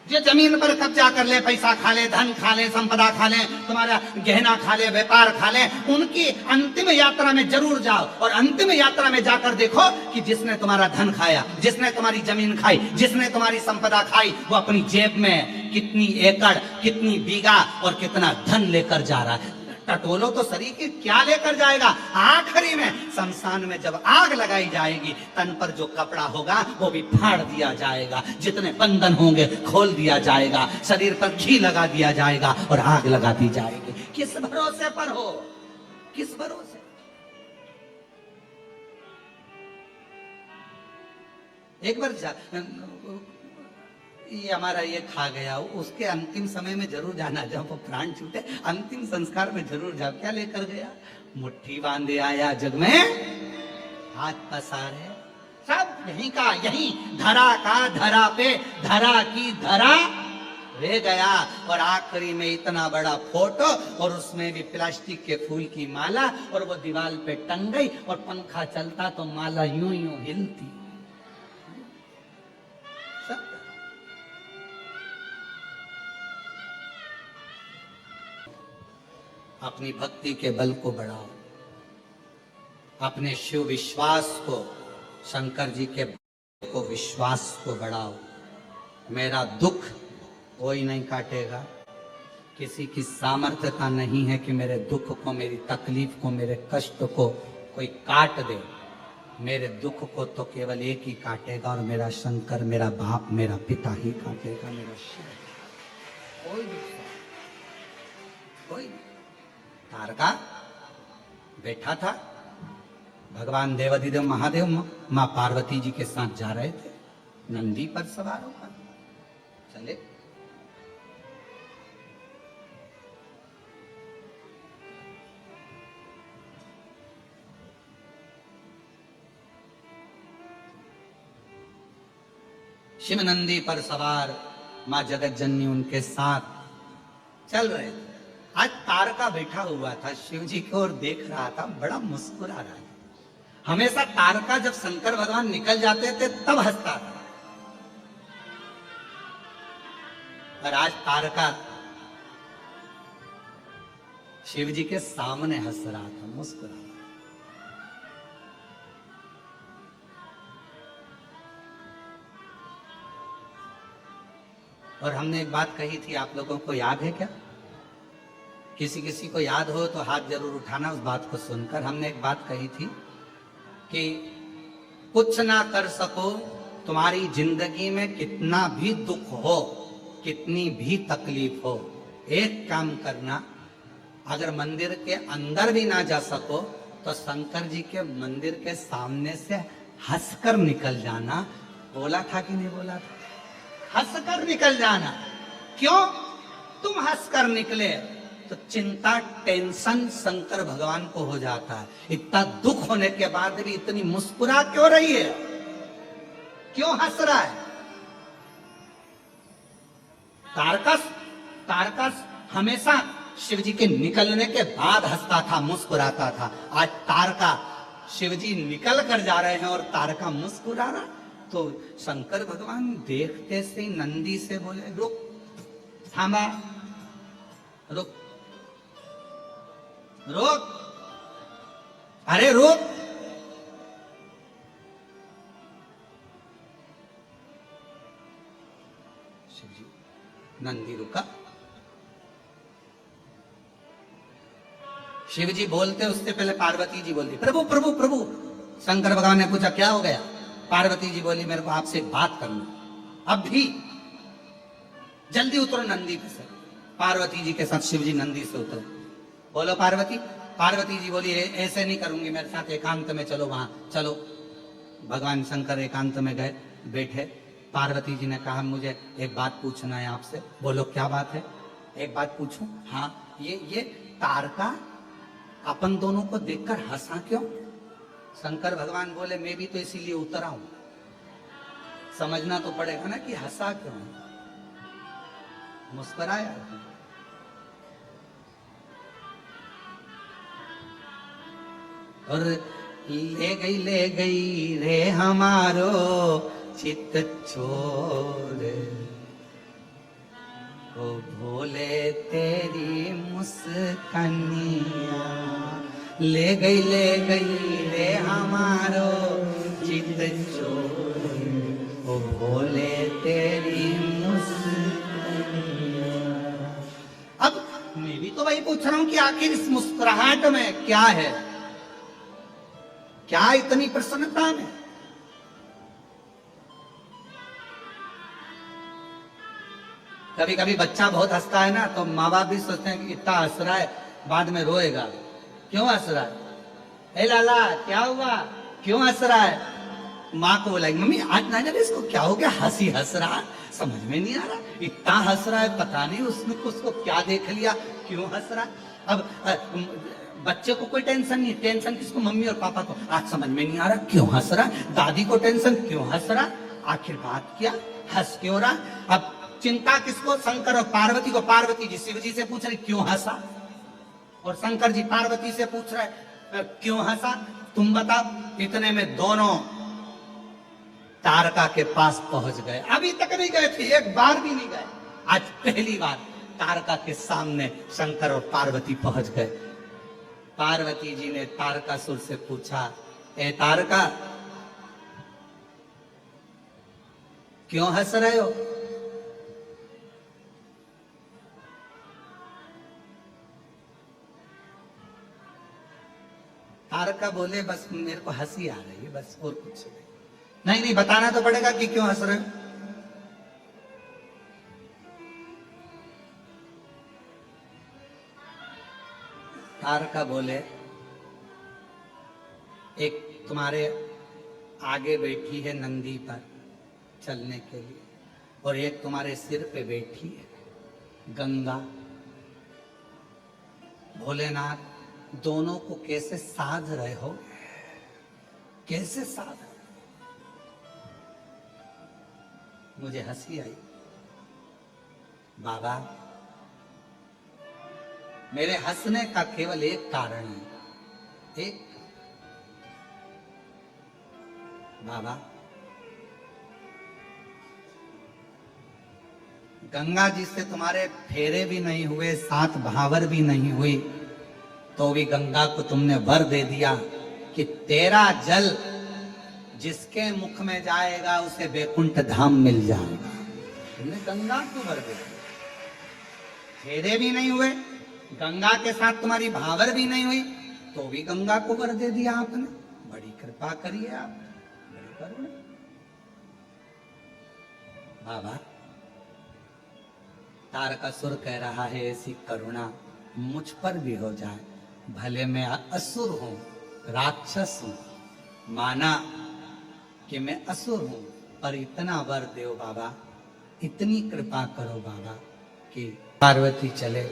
जो जमीन पर कब्जा कर ले, पैसा खा ले, धन खा ले, संपदा खा ले, तुम्हारा गहना खा ले, व्यापार खा ले, उनकी अंतिम यात्रा में जरूर जाओ और अंतिम यात्रा में जाकर देखो कि जिसने तुम्हारा धन खाया, जिसने तुम्हारी जमीन खाई, जिसने तुम्हारी संपदा खाई, वो अपनी जेब में कितनी एकड़, कितनी बीघा और कितना धन लेकर जा रहा है। टटोलो तो शरीर की क्या लेकर जाएगा। आखिरी में शमशान में जब आग लगाई जाएगी, तन पर जो कपड़ा होगा वो भी फाड़ दिया जाएगा, जितने बंधन होंगे खोल दिया जाएगा, शरीर पर घी लगा दिया जाएगा और आग लगा दी जाएगी। किस भरोसे पर हो? किस भरोसे? एक बार ये हमारा ये खा गया, उसके अंतिम समय में जरूर जाना, जब वो प्राण छूटे अंतिम संस्कार में जरूर जाओ। क्या लेकर गया? मुट्ठी बांधे आया जग में, हाथ पसारे, सब यहीं का यहीं, धरा का धरा पे, धरा की धरा रह गया। और आखिरी में इतना बड़ा फोटो और उसमें भी प्लास्टिक के फूल की माला, और वो दीवार पे टंग गई और पंखा चलता तो माला यूं यूं हिलती। अपनी भक्ति के बल को बढ़ाओ, अपने शिव विश्वास को, शंकर जी के को विश्वास को बढ़ाओ। मेरा दुख कोई नहीं काटेगा, किसी की सामर्थ्यता नहीं है कि मेरे दुख को, मेरी तकलीफ को, मेरे कष्ट को कोई काट दे। मेरे दुख को तो केवल एक ही काटेगा, और मेरा शंकर, मेरा बाप, मेरा पिता ही काटेगा, मेरा शिव। कोई दूसरा कोई। तारका बैठा था, भगवान देवाधिदेव महादेव मां पार्वती जी के साथ जा रहे थे, नंदी पर सवार होकर चले। शिव नंदी पर सवार मां जगत जननी उनके साथ चल रहे थे। आज तारका बैठा हुआ था, शिव जी की ओर देख रहा था, बड़ा मुस्कुरा रहा था। हमेशा तारका जब शंकर भगवान निकल जाते थे तब हंसता था, पर आज तारका शिव जी के सामने हंस रहा था, मुस्कुरा रहा था। और हमने एक बात कही थी, आप लोगों को याद है क्या? किसी किसी को याद हो तो हाथ जरूर उठाना उस बात को सुनकर। हमने एक बात कही थी कि कुछ ना कर सको, तुम्हारी जिंदगी में कितना भी दुख हो, कितनी भी तकलीफ हो, एक काम करना, अगर मंदिर के अंदर भी ना जा सको तो शंकर जी के मंदिर के सामने से हंसकर निकल जाना। बोला था कि नहीं बोला था? हंसकर निकल जाना। क्यों? तुम हंसकर निकले तो चिंता, टेंशन शंकर भगवान को हो जाता है। इतना दुख होने के बाद भी इतनी मुस्कुरा क्यों रही है? क्यों हंस रहा है? तारकस हमेशा शिव जी के निकलने के बाद हंसता था, मुस्कुराता था। आज तारका, शिव जी निकल कर जा रहे हैं और तारका मुस्कुरा रहा। तो शंकर भगवान देखते से नंदी से बोले, रुक, थामा, रुक, रुक, अरे रुक। शिव जी, नंदी रुका। शिव जी बोलते उससे पहले पार्वती जी बोलती, प्रभु प्रभु प्रभु। शंकर भगवान ने पूछा क्या हो गया? पार्वती जी बोली, मेरे को आपसे बात करना, अब भी जल्दी उतरो नंदी पे से। पार्वती जी के साथ शिव जी नंदी से उतरे। बोलो पार्वती, पार्वती जी बोली ऐसे नहीं करूंगी, मेरे साथ एकांत में चलो, वहां चलो। भगवान शंकर एकांत में गए, बैठे। पार्वती जी ने कहा मुझे एक बात पूछना है आपसे। बोलो क्या बात है? एक बात पूछूं? हाँ। ये तारका अपन दोनों को देखकर हंसा क्यों? शंकर भगवान बोले मैं भी तो इसीलिए उतरा हूं, समझना तो पड़ेगा ना कि हंसा क्यों, मुस्कुराया। और ले गई रे हमारो चित चोर, ओ भोले तेरी मुस्कानिया। ले गई रे हमारो चित चोर, ओ भोले तेरी मुस्कानिया। अब मैं भी तो वही पूछ रहा हूं कि आखिर इस मुस्कुराहट में क्या है, क्या इतनी प्रसन्नता में? कभी कभी बच्चा बहुत हंसता है ना, तो माँ बाप भी सोचते हैं कि इतना हंस रहा है, बाद में रोएगा, क्यों हंस रहा है? ए लाला क्या हुआ, क्यों हंस रहा है? माँ को बोला मम्मी आज ना जाने इसको क्या हो गया, हंसी हंस रहा, समझ में नहीं आ रहा, इतना हंस रहा है, पता नहीं उसको क्या देख लिया, क्यों हंस रहा। अब बच्चे को कोई टेंशन नहीं, टेंशन किसको? मम्मी और पापा को। आज समझ में नहीं आ रहा क्यों हंस रहा, दादी को टेंशन क्यों हंस रहा, आखिर बात क्या, हंस क्यों रहा। अब चिंता किसको? शंकर और पार्वती को। पार्वती जी शिव जी से पूछ रहे क्यों हंसा, और शंकर जी पार्वती से पूछ रहे क्यों हंसा, तुम बताओ। इतने में दोनों तारका के पास पहुंच गए। अभी तक नहीं गए थे, एक बार भी नहीं गए, आज पहली बार तारका के सामने शंकर और पार्वती पहुंच गए। पार्वती जी ने तारकासुर से पूछा, ए तारका क्यों हंस रहे हो? तारका बोले बस मेरे को हंसी आ रही है, बस और कुछ नहीं। नहीं बताना तो पड़ेगा कि क्यों हंस रहे हो। तारका बोले एक तुम्हारे आगे बैठी है नंदी पर चलने के लिए, और एक तुम्हारे सिर पे बैठी है गंगा। भोलेनाथ दोनों को कैसे साध रहे हो, कैसे साध? मुझे हंसी आई। बाबा मेरे हंसने का केवल एक कारण है, एक। बाबा गंगा जी से तुम्हारे फेरे भी नहीं हुए, सात भावर भी नहीं हुई, तो भी गंगा को तुमने वर दे दिया कि तेरा जल जिसके मुख में जाएगा उसे वैकुंठ धाम मिल जाएगा। तुमने गंगा को वर दे दिया, फेरे भी नहीं हुए, गंगा के साथ तुम्हारी भावर भी नहीं हुई, तो भी गंगा को वर दे दिया आपने। बड़ी कृपा करिए आप, बड़ी करुणा। बाबा तारकासुर कह रहा है ऐसी करुणा मुझ पर भी हो जाए, भले मैं असुर हूं, राक्षस हूं, माना कि मैं असुर हूं, पर इतना वर दो बाबा, इतनी कृपा करो बाबा कि पार्वती चले।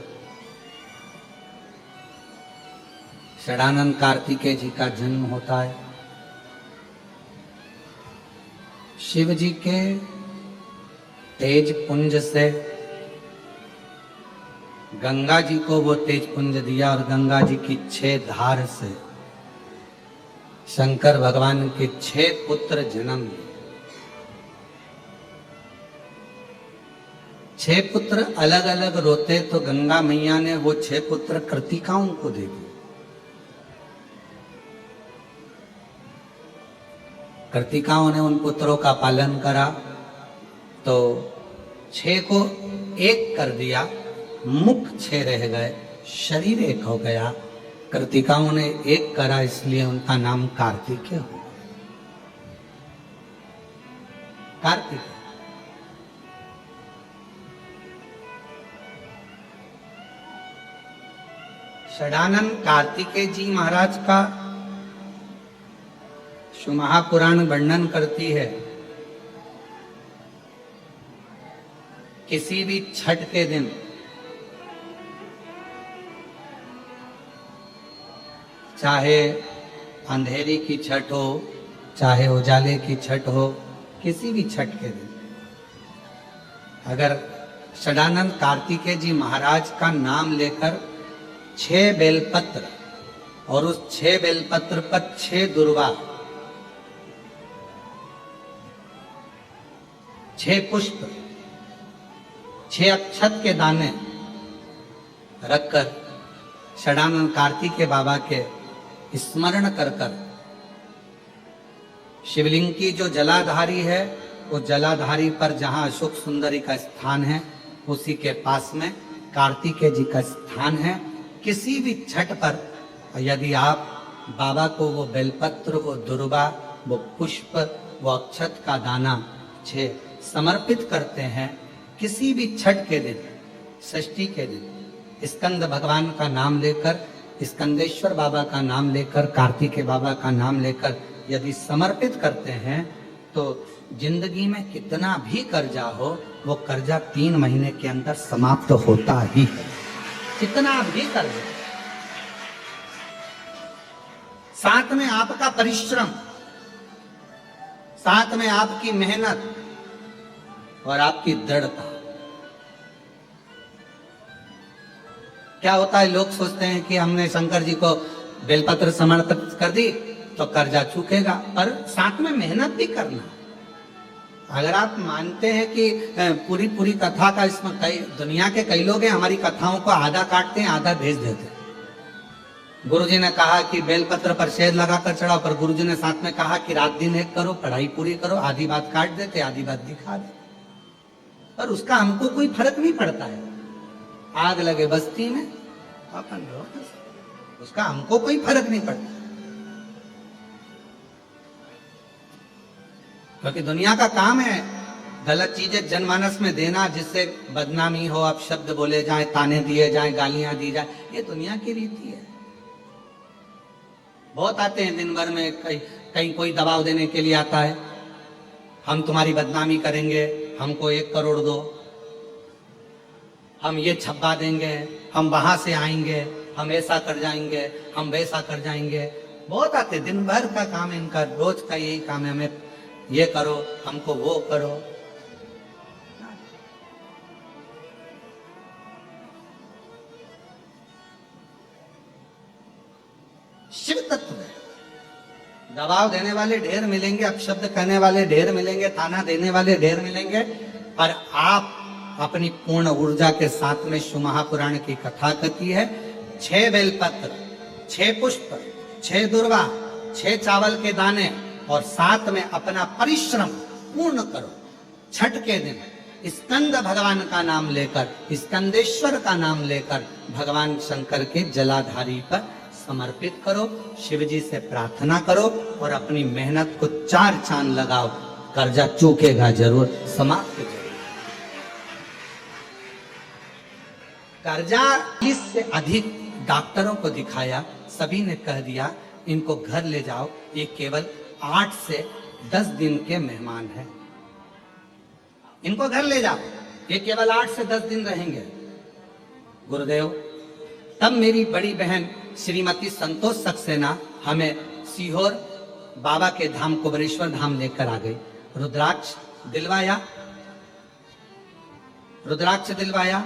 षडानंद कार्तिकेय जी का जन्म होता है। शिव जी के तेज पुंज से गंगा जी को वो तेज पुंज दिया, और गंगा जी की 6 धार से शंकर भगवान के 6 पुत्र जन्म लिए। 6 पुत्र अलग अलग रोते, तो गंगा मैया ने वो 6 पुत्र कृतिकाओं को दे दिए। कृतिकाओं ने उन पुत्रों का पालन करा, तो 6 को 1 कर दिया, मुख 6 रह गए, शरीर 1 हो गया। कृतिकाओं ने 1 करा, इसलिए उनका नाम कार्तिकेय हो गया। कार्तिकेय। षडानंद कार्तिकेय जी महाराज का शिव महापुराण वर्णन करती है, किसी भी छठ के दिन चाहे अंधेरी की छठ हो, चाहे उजाले की छठ हो, किसी भी छठ के दिन अगर षडानंद कार्तिकेय जी महाराज का नाम लेकर 6 बेलपत्र और उस 6 बेलपत्र पर 6 दुर्वा, 6 पुष्प, 6 अक्षत के दाने रखकर षडानंद कार्तिकेय बाबा के स्मरण कर कर शिवलिंग की जो जलाधारी है, वो जलाधारी पर जहां अशोक सुंदरी का स्थान है, उसी के पास में कार्तिकेय जी का स्थान है। किसी भी छठ पर यदि आप बाबा को वो बेलपत्र, वो दुर्वा, वो पुष्प, वो अक्षत का दाना 6 समर्पित करते हैं, किसी भी छठ के दिन, षष्ठी के दिन स्कंद भगवान का नाम लेकर, स्कंदेश्वर बाबा का नाम लेकर, कार्तिकेय बाबा का नाम लेकर यदि समर्पित करते हैं तो जिंदगी में कितना भी कर्जा हो, वो कर्जा 3 महीने के अंदर समाप्त होता ही है। कितना भी कर्जा, साथ में आपका परिश्रम, साथ में आपकी मेहनत और आपकी दृढ़ता। क्या होता है, लोग सोचते हैं कि हमने शंकर जी को बेलपत्र समर्पित कर दी तो कर्जा चूकेगा, पर साथ में मेहनत भी करना। अगर आप मानते हैं कि पूरी कथा का, इसमें कई दुनिया के कई लोग हैं हमारी कथाओं को आधा काटते हैं, आधा भेज देते हैं। गुरुजी ने कहा कि बेलपत्र पर शहद लगाकर चढ़ाओ, पर गुरुजी ने साथ में कहा कि रात दिन एक करो, पढ़ाई पूरी करो, आधी बात काट देते, आधी बात दिखा देते, पर उसका हमको कोई फर्क नहीं पड़ता है। आग लगे बस्ती में अपन रहो, उसका हमको कोई फर्क नहीं पड़ता, क्योंकि दुनिया का काम है गलत चीजें जनमानस में देना, जिससे बदनामी हो, आप शब्द बोले जाए, ताने दिए जाए, गालियां दी जाए, ये दुनिया की रीति है। बहुत आते हैं दिन भर में, कहीं कोई दबाव देने के लिए आता है, हम तुम्हारी बदनामी करेंगे, हमको 1 करोड़ दो, हम ये छप्पा देंगे, हम वहां से आएंगे, हम ऐसा कर जाएंगे, हम वैसा कर जाएंगे। बहुत आते, दिन भर का काम है इनका, रोज का यही काम है, हमें ये करो, हमको वो करो। शिव तत्व है, दबाव देने वाले ढेर मिलेंगे, अपशब्द कहने वाले ढेर मिलेंगे, ताना देने वाले ढेर मिलेंगे, पर आप अपनी पूर्ण ऊर्जा के साथ में शिव महापुराण की कथा करती है। 6 बेलपत्र, 6 पुष्प, 6 दुर्वा, 6 चावल के दाने और साथ में अपना परिश्रम पूर्ण करो। छठ के दिन स्कंद भगवान का नाम लेकर, स्कंदेश्वर का नाम लेकर भगवान शंकर के जलाधारी पर समर्पित करो, शिव जी से प्रार्थना करो और अपनी मेहनत को 4 चांद लगाओ, कर्जा चूकेगा जरूर, समाप्त जरूर। कर्जा 20 से अधिक डॉक्टरों को दिखाया, सभी ने कह दिया इनको घर ले जाओ, ये केवल 8 से 10 दिन के मेहमान हैं, इनको घर ले जाओ, ये केवल 8 से 10 दिन रहेंगे। गुरुदेव, तब मेरी बड़ी बहन श्रीमती संतोष सक्सेना हमें सीहोर बाबा के धाम कुबेरेश्वर धाम लेकर आ गई। रुद्राक्ष दिलवाया,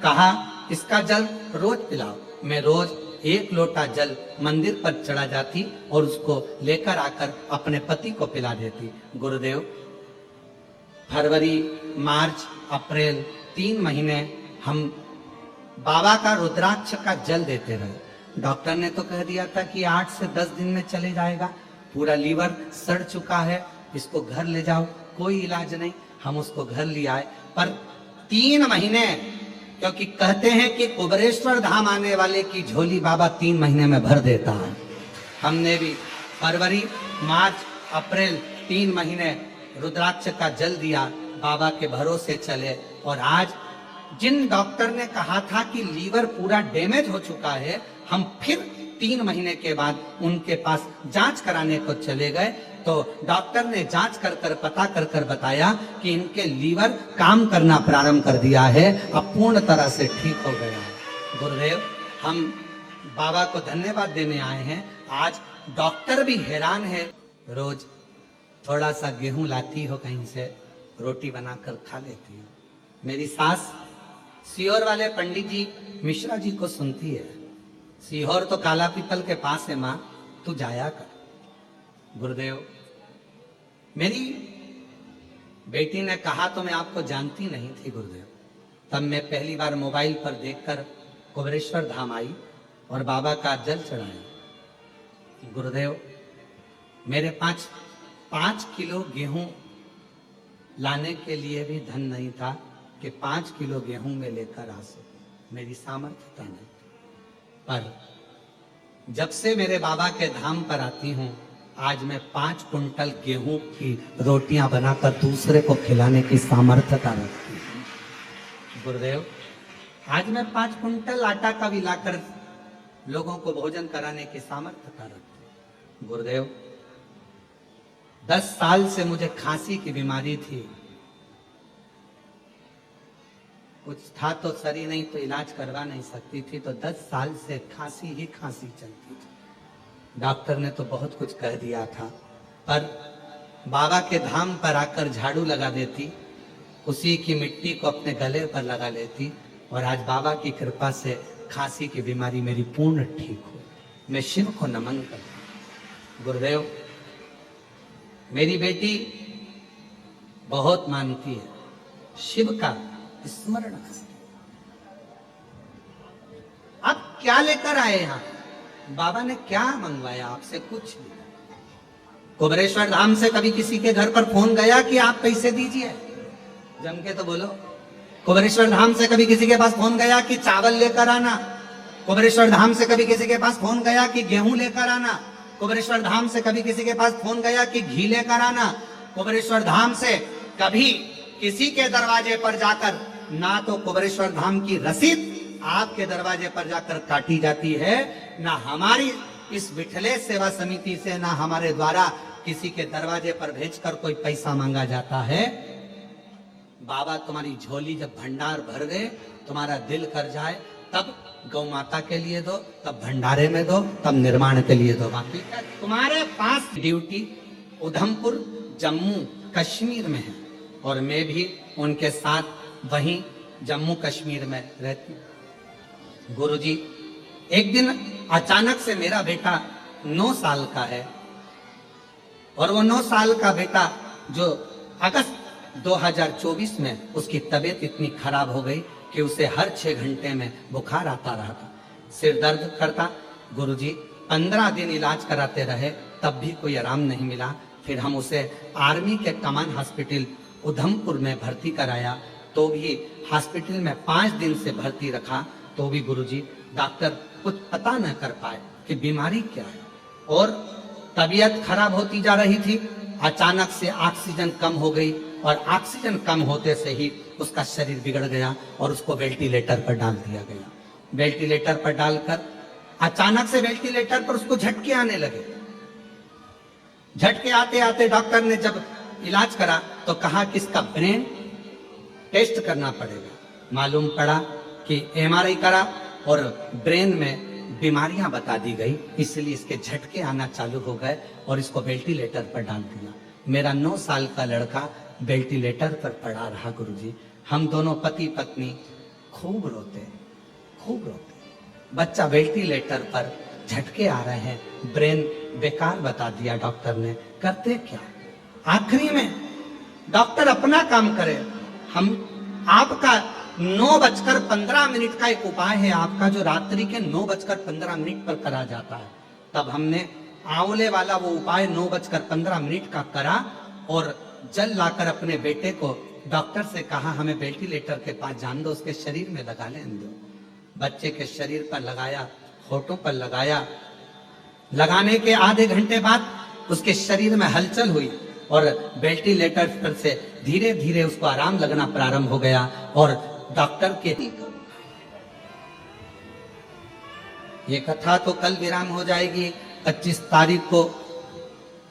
कहा इसका जल रोज पिलाओ। मैं रोज 1 लोटा जल मंदिर पर चढ़ा जाती और उसको लेकर आकर अपने पति को पिला देती। गुरुदेव, फरवरी, मार्च, अप्रैल 3 महीने हम बाबा का रुद्राक्ष का जल देते रहे। डॉक्टर ने तो कह दिया था कि 8 से 10 दिन में चले जाएगा, पूरा लीवर सड़ चुका है, इसको घर ले जाओ, कोई इलाज नहीं। हम उसको घर ले आए, पर 3 महीने, क्योंकि कहते हैं कि कुबेरेश्वर धाम आने वाले की झोली बाबा 3 महीने में भर देता है। हमने भी फरवरी, मार्च, अप्रैल 3 महीने रुद्राक्ष का जल दिया, बाबा के भरोसे चले। और आज जिन डॉक्टर ने कहा था कि लीवर पूरा डैमेज हो चुका है, हम फिर 3 महीने के बाद उनके पास जांच कराने को चले गए तो डॉक्टर ने जांच कर पता कर बताया कि इनके लीवर काम करना प्रारंभ कर दिया है, अब पूर्ण तरह से ठीक हो गया है। गुरुदेव, हम बाबा को धन्यवाद देने आए हैं। आज डॉक्टर भी हैरान है। रोज थोड़ा सा गेहूं लाती हो कहीं से, रोटी बनाकर खा लेती हो। मेरी सास सीहोर वाले पंडित जी मिश्रा जी को सुनती है, सीहोर तो काला पीपल के पास है, मां तू जाया कर। गुरुदेव, मेरी बेटी ने कहा तो मैं आपको जानती नहीं थी गुरुदेव। तब मैं पहली बार मोबाइल पर देखकर कुबेरेश्वर धाम आई और बाबा का जल चढ़ाया। गुरुदेव, मेरे 5 किलो गेहूं लाने के लिए भी धन नहीं था कि 5 किलो गेहूं में लेकर आ सकूं, मेरी सामर्थ्यता नहीं। पर जब से मेरे बाबा के धाम पर आती हूं, आज मैं 5 कुंटल गेहूं की रोटियां बनाकर दूसरे को खिलाने की सामर्थ्यता रखती हूं। गुरुदेव, आज मैं 5 कुंटल आटा का भी लाकर लोगों को भोजन कराने की सामर्थ्यता रखती हूं। गुरुदेव, 10 साल से मुझे खांसी की बीमारी थी, कुछ था तो सरी नहीं तो इलाज करवा नहीं सकती थी, तो 10 साल से खांसी ही खांसी चलती थी। डॉक्टर ने तो बहुत कुछ कह दिया था, पर बाबा के धाम पर आकर झाड़ू लगा देती, उसी की मिट्टी को अपने गले पर लगा लेती और आज बाबा की कृपा से खांसी की बीमारी मेरी पूर्ण ठीक हो। मैं शिव को नमन करता हूं। गुरुदेव, मेरी बेटी बहुत मानती है, शिव का स्मरण करती। आप क्या लेकर आए यहां? बाबा ने क्या मंगवाया आपसे? कुछ नहीं। कुबेरेश्वर धाम से कभी किसी के घर पर फोन गया कि आप पैसे दीजिए? जम के तो बोलो। कुबेरेश्वर धाम से कभी किसी के पास फोन गया कि चावल लेकर आना? कुबेरेश्वर धाम से कभी किसी के पास फोन गया कि गेहूं लेकर आना? कुबेरेश्वर धाम से कभी किसी के पास फोन गया कि घी लेकर आना? कुबेरेश्वर धाम से कभी किसी के दरवाजे पर जाकर ना तो कुबेरेश्वर धाम की रसीद आपके दरवाजे पर जाकर काटी जाती है, ना हमारी इस विठले सेवा समिति से, ना हमारे द्वारा किसी के दरवाजे पर भेजकर कोई पैसा मांगा जाता है। बाबा तुम्हारी झोली जब भंडार भर गए, तुम्हारा दिल कर जाए, तब गौ माता के लिए दो, तब भंडारे में दो, तब निर्माण के लिए दो। बाकी तुम्हारे पास ड्यूटी उधमपुर जम्मू कश्मीर में है और मैं भी उनके साथ वहीं जम्मू कश्मीर में रहती हूँ। गुरुजी, एक दिन अचानक से मेरा बेटा 9 साल का है और वो 9 साल का बेटा जो अगस्त 2024 में उसकी तबीयत इतनी खराब हो गई कि उसे हर 6 घंटे में बुखार आता रहा था, सिर दर्द करता। गुरुजी, 15 दिन इलाज कराते रहे, तब भी कोई आराम नहीं मिला। फिर हम उसे आर्मी के कमान हॉस्पिटल उधमपुर में भर्ती कराया, तो भी हॉस्पिटल में 5 दिन से भर्ती रखा, तो भी गुरुजी डॉक्टर कुछ पता न कर पाए कि बीमारी क्या है। और तबीयत खराब होती जा रही थी, अचानक से ऑक्सीजन कम हो गई और ऑक्सीजन कम होते से ही उसका शरीर बिगड़ गया और उसको वेंटिलेटर पर डाल दिया गया। वेंटिलेटर पर डालकर अचानक से वेंटिलेटर पर उसको झटके आने लगे। झटके आते आते डॉक्टर ने जब इलाज करा तो कहा कि इसका ब्रेन टेस्ट करना पड़ेगा। मालूम पड़ा कि एमआरआई करा और ब्रेन में बीमारियां बता दी गई, इसलिए इसके झटके आना चालू हो गए और इसको वेंटिलेटर पर डाल दिया। मेरा 9 साल का लड़का वेंटिलेटर पर पड़ा रहा। गुरुजी, हम दोनों पति पत्नी खूब रोते। बच्चा वेंटिलेटर पर, झटके आ रहे हैं, ब्रेन बेकार बता दिया डॉक्टर ने। करते क्या? आखिरी में डॉक्टर अपना काम करे। हम आपका 9:15 का एक उपाय है आपका, जो रात्रि के 9:15 पर करा जाता है। तब हमने आंवले वाला वो उपाय 9:15 का करा और जल लाकर अपने बेटे को डॉक्टर से कहा हमें वेंटिलेटर के पास जान दो, उसके शरीर में लगा लेने दो। बच्चे के शरीर पर लगाया, होठों पर लगाया। लगाने के आधे घंटे बाद उसके शरीर में हलचल हुई और वेंटिलेटर पर से धीरे धीरे उसको आराम लगना प्रारंभ हो गया और डॉक्टर के ये कथा तो कल विराम हो जाएगी 25 तारीख को।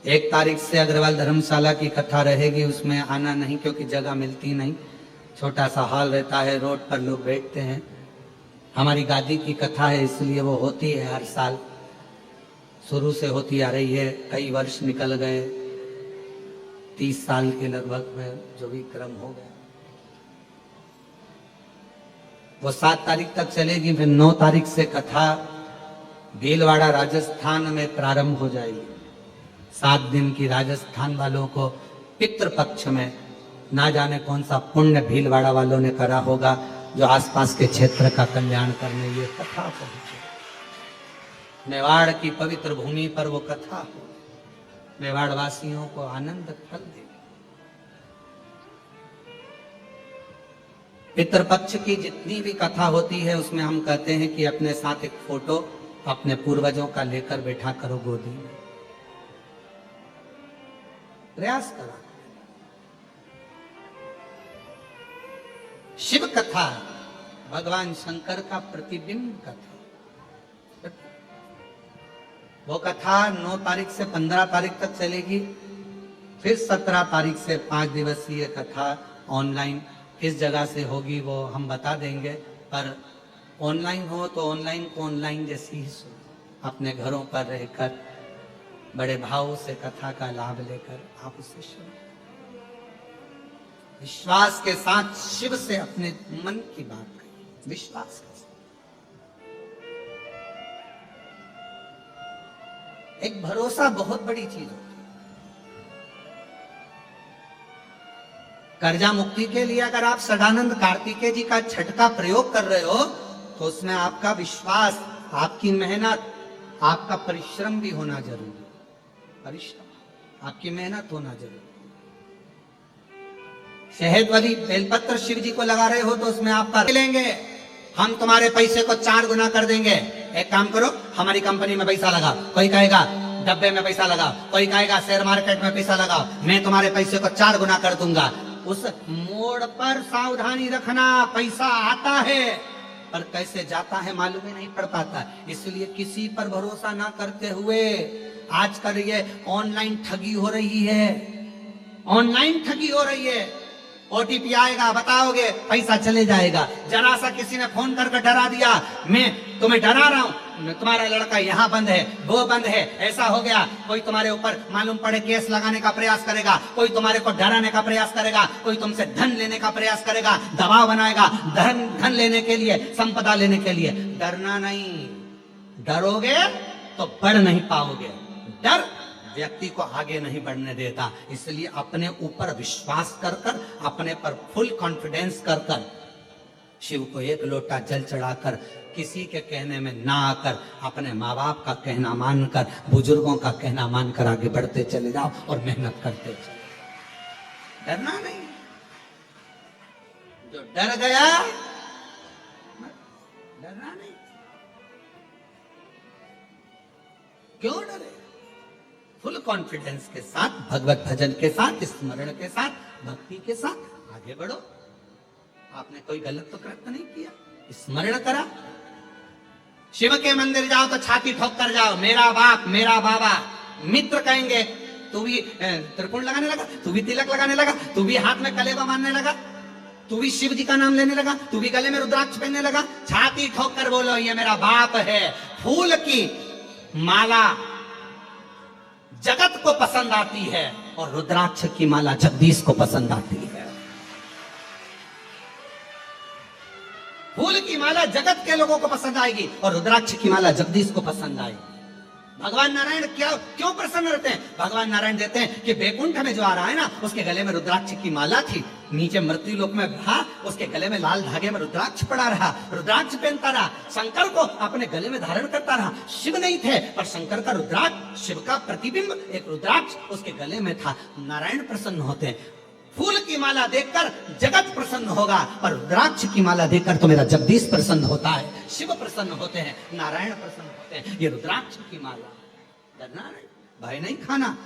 1 तारीख से अग्रवाल धर्मशाला की कथा रहेगी, उसमें आना नहीं क्योंकि जगह मिलती नहीं, छोटा सा हॉल रहता है, रोड पर लोग बैठते हैं। हमारी गादी की कथा है इसलिए वो होती है हर साल, शुरू से होती आ रही है। कई वर्ष निकल गए, 30 साल के लगभग में जो भी क्रम हो गया। वो 7 तारीख तक चलेगी, फिर 9 तारीख से कथा भीलवाड़ा राजस्थान में प्रारंभ हो जाएगी। 7 दिन की राजस्थान वालों को पितृपक्ष में ना जाने कौन सा पुण्य भीलवाड़ा वालों ने करा होगा जो आसपास के क्षेत्र का कल्याण करने ये कथा पहुंचे। मेवाड़ की पवित्र भूमि पर वो कथा हो, मेवाड़ वासियों को आनंद फल दे। पितृपक्ष की जितनी भी कथा होती है उसमें हम कहते हैं कि अपने साथ एक फोटो अपने पूर्वजों का लेकर बैठा करो गोदी में, प्रयास करा। शिव कथा भगवान शंकर का प्रतिबिंब कथा, वो कथा 9 तारीख से 15 तारीख तक चलेगी। फिर 17 तारीख से 5 दिवसीय कथा ऑनलाइन किस जगह से होगी वो हम बता देंगे, पर ऑनलाइन हो तो ऑनलाइन को ऑनलाइन जैसी ही सुनो, अपने घरों पर रहकर बड़े भाव से कथा का लाभ लेकर आप उसे सुनो। विश्वास के साथ शिव से अपने मन की बात करिए, विश्वास के साथ। एक भरोसा बहुत बड़ी चीज होती है। कर्जा मुक्ति के लिए अगर आप सदानंद कार्तिकेय जी का छठ का प्रयोग कर रहे हो तो उसमें आपका विश्वास, आपकी मेहनत, आपका परिश्रम भी होना जरूरी। परिश्रम, आपकी मेहनत होना जरूरी। शहद वाली बेलपत्र शिव जी को लगा रहे हो तो उसमें आपका लेंगे, हम तुम्हारे पैसे को 4 गुना कर देंगे। एक काम करो, हमारी कंपनी में पैसा लगा। कोई कहेगा डब्बे में पैसा लगा, कोई कहेगा शेयर मार्केट में पैसा लगा, मैं तुम्हारे पैसे को 4 गुना कर दूंगा। उस मोड़ पर सावधानी रखना, पैसा आता है पर कैसे जाता है मालूम ही नहीं पड़ पाता। इसलिए किसी पर भरोसा ना करते हुए, आजकल ये ऑनलाइन ठगी हो रही है, ऑनलाइन ठगी हो रही है। ओटीपी आएगा, बताओगे, पैसा चले जाएगा। जरा सा किसी ने फोन करके डरा दिया, मैं तुम्हें डरा रहा हूं, तुम्हारा लड़का यहाँ बंद है, वो बंद है, ऐसा हो गया। कोई तुम्हारे ऊपर मालूम पड़े केस लगाने का प्रयास करेगा, कोई तुम्हारे को डराने का प्रयास करेगा, कोई तुमसे धन लेने का प्रयास करेगा, दबाव बनाएगा धन लेने के लिए, संपदा लेने के लिए। डरना नहीं, डरोगे तो बढ़ नहीं पाओगे। डर व्यक्ति को आगे नहीं बढ़ने देता। इसलिए अपने ऊपर विश्वास कर कर, अपने पर फुल कॉन्फिडेंस कर कर, शिव को 1 लोटा जल चढ़ाकर, किसी के कहने में ना आकर, अपने माँ बाप का कहना मानकर, बुजुर्गों का कहना मानकर आगे बढ़ते चले जाओ और मेहनत करते चले। डरना नहीं, जो डर गया डरना नहीं। क्यों डरे? फुल कॉन्फिडेंस के साथ, भगवत भजन के साथ, स्मरण के साथ, भक्ति के साथ आगे बढ़ो। आपने कोई गलत तो कृत्य नहीं किया, स्मरण करा। शिव के मंदिर जाओ तो छाती ठोक कर जाओ, मेरा बाप, मेरा बाबा। मित्र कहेंगे तू भी त्रिपुण लगाने लगा, तू भी तिलक लगाने लगा, तू भी हाथ में कलेवा मारने लगा, तू भी शिव जी का नाम लेने लगा, तू भी गले में रुद्राक्ष पहनने लगा। छाती ठोक कर बोलो, ये मेरा बाप है। फूल की माला जगत को पसंद आती है और रुद्राक्ष की माला जगदीश को पसंद आती है। फूल की माला जगत के लोगों को पसंद आएगी और रुद्राक्ष की माला जगदीश को पसंद आएगी। भगवान नारायण क्यों प्रसन्न रहते हैं? भगवान नारायण देते हैं कि बैकुंठ में जो आ रहा है ना, उसके गले में रुद्राक्ष की माला थी, नीचे मृत्यु लोक में रहा, उसके गले में लाल धागे में रुद्राक्ष पड़ा रहा, रुद्राक्ष पहनता रहा, शंकर को अपने गले में धारण करता रहा। शिव नहीं थे पर शंकर का रुद्राक्ष, शिव का प्रतिबिंब एक रुद्राक्ष उसके गले में था। नारायण प्रसन्न होते हैं। फूल की माला देखकर जगत प्रसन्न होगा, पर रुद्राक्ष की माला देखकर तो मेरा जगदीश प्रसन्न होता है, शिव प्रसन्न होते हैं, नारायण प्रसन्न होते हैं। ये रुद्राक्ष की माला, डरना नहीं, भय नहीं खाना।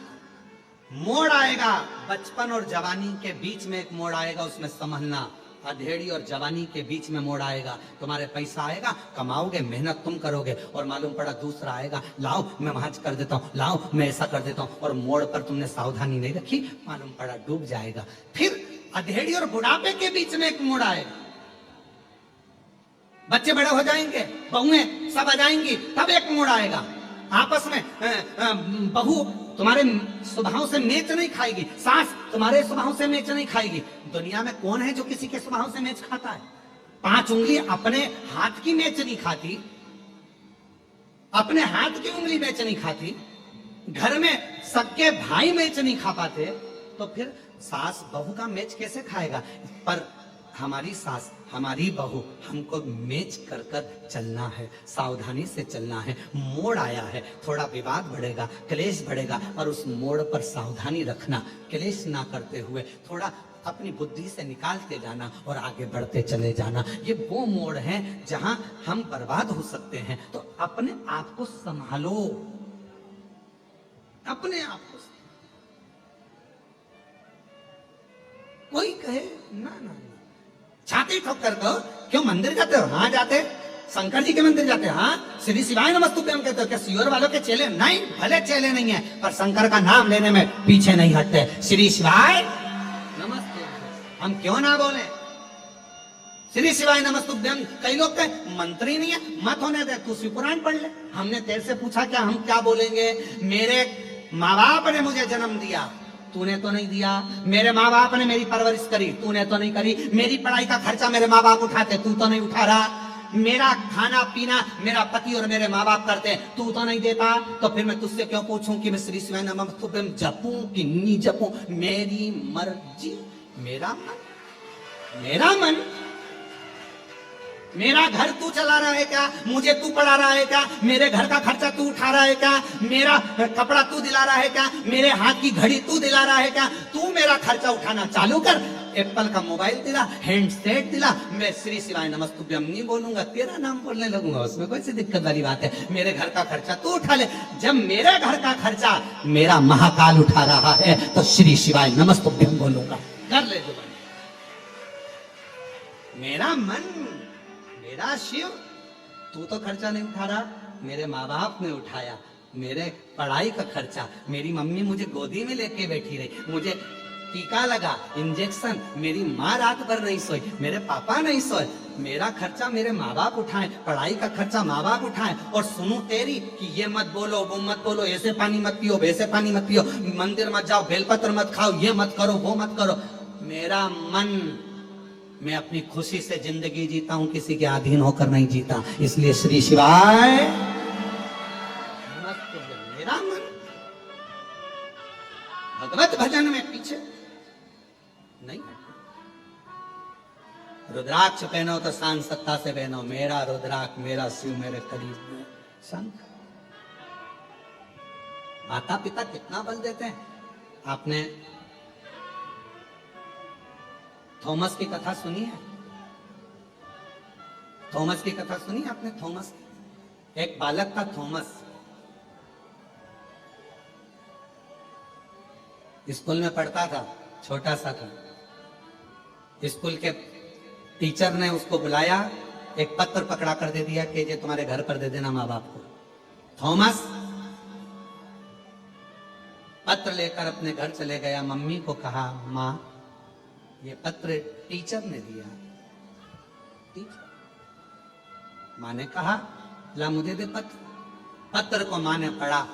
मोड़ आएगा, बचपन और जवानी के बीच में एक मोड़ आएगा, उसमें संभलना। अधेड़ी और जवानी के बीच में मोड़ आएगा। तुम्हारे पैसा आएगा, कमाओगे, मेहनत तुम करोगे, और मालूम पड़ा दूसरा आएगा, लाओ मैं वहां कर देता हूँ, लाओ मैं ऐसा कर देता हूँ, और मोड़ पर तुमने सावधानी नहीं रखी, मालूम पड़ा डूब जाएगा। फिर अधेड़ी और बुढ़ापे के बीच में एक मोड़ आएगा। बच्चे बड़े हो जाएंगे, बहुएं सब आ जाएंगी, तब एक मोड़ आएगा। आपस में बहू तुम्हारे स्वभाव से मेच नहीं खाएगी, सास तुम्हारे स्वभाव से मेच नहीं खाएगी। दुनिया में कौन है जो किसी के स्वभाव से मेच खाता है? 5 उंगली अपने हाथ की मेच नहीं खाती, अपने हाथ की उंगली मेच नहीं खाती, घर में सबके भाई मेच नहीं खा पाते, तो फिर सास बहू का मेच कैसे खाएगा? पर हमारी सास, हमारी बहू, हमको मेच कर कर चलना है, सावधानी से चलना है। मोड़ आया है, थोड़ा विवाद बढ़ेगा, क्लेश बढ़ेगा, और उस मोड़ पर सावधानी रखना, क्लेश ना करते हुए थोड़ा अपनी बुद्धि से निकालते जाना और आगे बढ़ते चले जाना। ये वो मोड़ हैं जहां हम बर्बाद हो सकते हैं। तो अपने आप को संभालो, अपने आप को। कोई कहे ना ना ना, छाती ठोक कर कहो, क्यों मंदिर जाते हो? हाँ जाते, शंकर जी के मंदिर जाते, हाँ श्री शिवाय नमस्तुभ्यम कहते हो। क्या सियोर वालों के चेले? नहीं, भले चेले नहीं है, पर शंकर का नाम लेने में पीछे नहीं हटते। श्री शिवाय नमस्ते, हम क्यों ना बोले श्री शिवाय नमस्तुभ्यम? कई लोग कहे मंत्री नहीं है, मत होने दे, तू शिव पुराण पढ़ ले। हमने तेरे से पूछा क्या, हम क्या बोलेंगे? मेरे माँ बाप ने मुझे जन्म दिया, तूने तो नहीं दिया। मेरे माँ बाप ने मेरी परवरिश करी, तूने तो नहीं करी। मेरी पढ़ाई का खर्चा मेरे माँ बाप उठाते, तू तो नहीं उठा रहा। मेरा खाना पीना मेरा पति और मेरे माँ बाप करते, तू तो नहीं देता। तो फिर मैं तुझसे क्यों पूछूं कि मैं श्री शिवाय नमस्तुभ्यम जपूं कि नहीं जपूं? मेरी मर्जी, मेरा मन, मेरा मन। मेरा घर तू चला रहा है क्या? मुझे तू पढ़ा रहा है क्या? मेरे घर का खर्चा तू उठा रहा है क्या? मेरा कपड़ा तू दिला रहा है क्या? मेरे हाथ की घड़ी तू दिला रहा है क्या? तू मेरा खर्चा उठाना चालू कर। एप्पल का मोबाइल दिला, हैंडसेट दिला, मैं श्री शिवाय नमस्तुभ्यम नहीं बोलूंगा, तेरा नाम बोलने लगूंगा, उसमें कोई सी दिक्कत वाली बात है? मेरे घर का खर्चा तू उठा ले। जब मेरे घर का खर्चा मेरा महाकाल उठा रहा है तो श्री शिवाय नमस्तुभ्यम बोलूंगा। कर ले जो मेरा मन, मेरा शिव। तू तो खर्चा नहीं उठा रहा, मेरे माँ बाप ने उठाया। मेरे पढ़ाई का खर्चा, मेरी मम्मी मुझे गोदी में लेके बैठी रही, मुझे टीका लगा, इंजेक्शन, मेरी माँ रात भर नहीं सोई, मेरे पापा नहीं सोए। मेरा खर्चा मेरे माँ बाप उठाए, पढ़ाई का खर्चा माँ बाप उठाए। और सुनू तेरी कि ये मत बोलो, वो मत बोलो, ऐसे पानी मत पियो, वैसे पानी मत पियो, मंदिर मत जाओ, बेलपत्र मत खाओ, ये मत करो, वो मत करो। मेरा मन, मैं अपनी खुशी से जिंदगी जीता हूं, किसी के अधीन होकर नहीं जीता। इसलिए श्री शिवाय मेरा मन। भगवत भजन में पीछे नहीं। रुद्राक्ष पहनो तो शान सत्ता से पहनो, मेरा रुद्राक्ष, मेरा शिव, मेरे करीब में शंख। माता पिता कितना बल देते हैं। आपने थॉमस की कथा सुनी है? थॉमस की कथा सुनी है आपने? थॉमस, एक बालक था थॉमस, स्कूल में पढ़ता था, छोटा सा था। स्कूल के टीचर ने उसको बुलाया, एक पत्र पकड़ा कर दे दिया कि ये तुम्हारे घर पर दे देना माँ बाप को। थॉमस पत्र लेकर अपने घर चले गया, मम्मी को कहा, माँ ये पत्र टीचर ने दिया। टीचर, माँ ने कहा, ला मुझे दे पत्र। पत्र को माँ ने पढ़ा,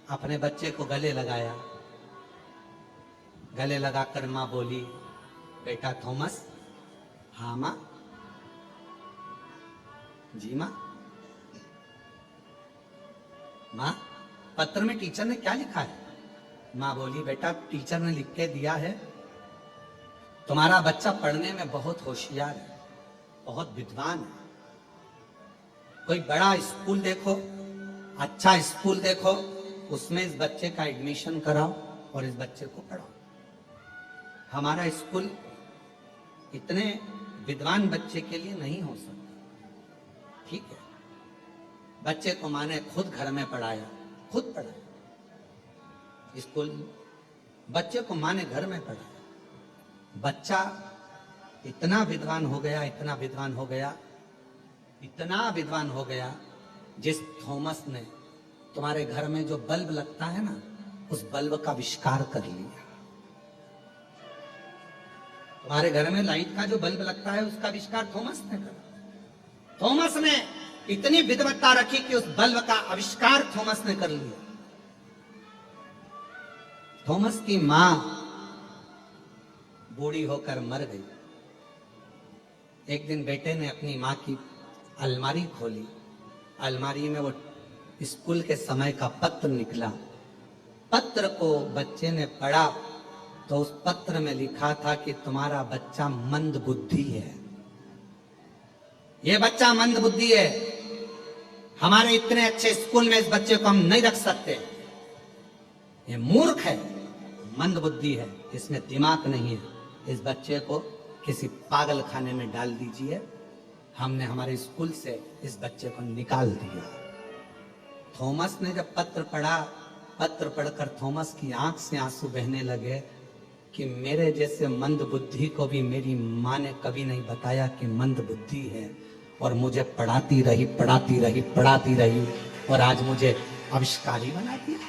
अपने बच्चे को गले लगाया। गले लगाकर माँ बोली, बेटा थॉमस। हाँ माँ। जी माँ। माँ, पत्र में टीचर ने क्या लिखा है? माँ बोली, बेटा टीचर ने लिख के दिया है, तुम्हारा बच्चा पढ़ने में बहुत होशियार है, बहुत विद्वान है। कोई बड़ा स्कूल देखो, अच्छा स्कूल देखो, उसमें इस बच्चे का एडमिशन कराओ और इस बच्चे को पढ़ाओ। हमारा स्कूल इतने विद्वान बच्चे के लिए नहीं हो सकता। ठीक है, बच्चे को माँ ने खुद घर में पढ़ाया, खुद पढ़ाया। स्कूल बच्चे को माँ ने घर में पढ़ाया। बच्चा इतना विद्वान हो गया, इतना विद्वान हो गया, इतना विद्वान हो गया, जिस थॉमस ने तुम्हारे घर में जो बल्ब लगता है ना, उस बल्ब का आविष्कार कर लिया। तुम्हारे घर में लाइट का जो बल्ब लगता है, उसका आविष्कार थॉमस ने करा। थॉमस ने इतनी विद्वत्ता रखी कि उस बल्ब का आविष्कार थॉमस ने कर लिया। थॉमस की मां बूढ़ी होकर मर गई। एक दिन बेटे ने अपनी मां की अलमारी खोली। अलमारी में वो स्कूल के समय का पत्र निकला। पत्र को बच्चे ने पढ़ा तो उस पत्र में लिखा था कि तुम्हारा बच्चा मंद बुद्धि है। ये बच्चा मंद बुद्धि है, हमारे इतने अच्छे स्कूल में इस बच्चे को हम नहीं रख सकते। ये मूर्ख है, मंद बुद्धि है, इसमें दिमाग नहीं है, इस बच्चे को किसी पागल खाने में डाल दीजिए। हमने हमारे स्कूल से इस बच्चे को निकाल दिया। थॉमस ने जब पत्र पढ़ा, पत्र पढ़कर थॉमस की आंख से आंसू बहने लगे कि मेरे जैसे मंद बुद्धि को भी मेरी माँ ने कभी नहीं बताया कि मंद बुद्धि है, और मुझे पढ़ाती रही पढ़ाती रही पढ़ाती रही, और आज मुझे आविष्कारी बना दिया।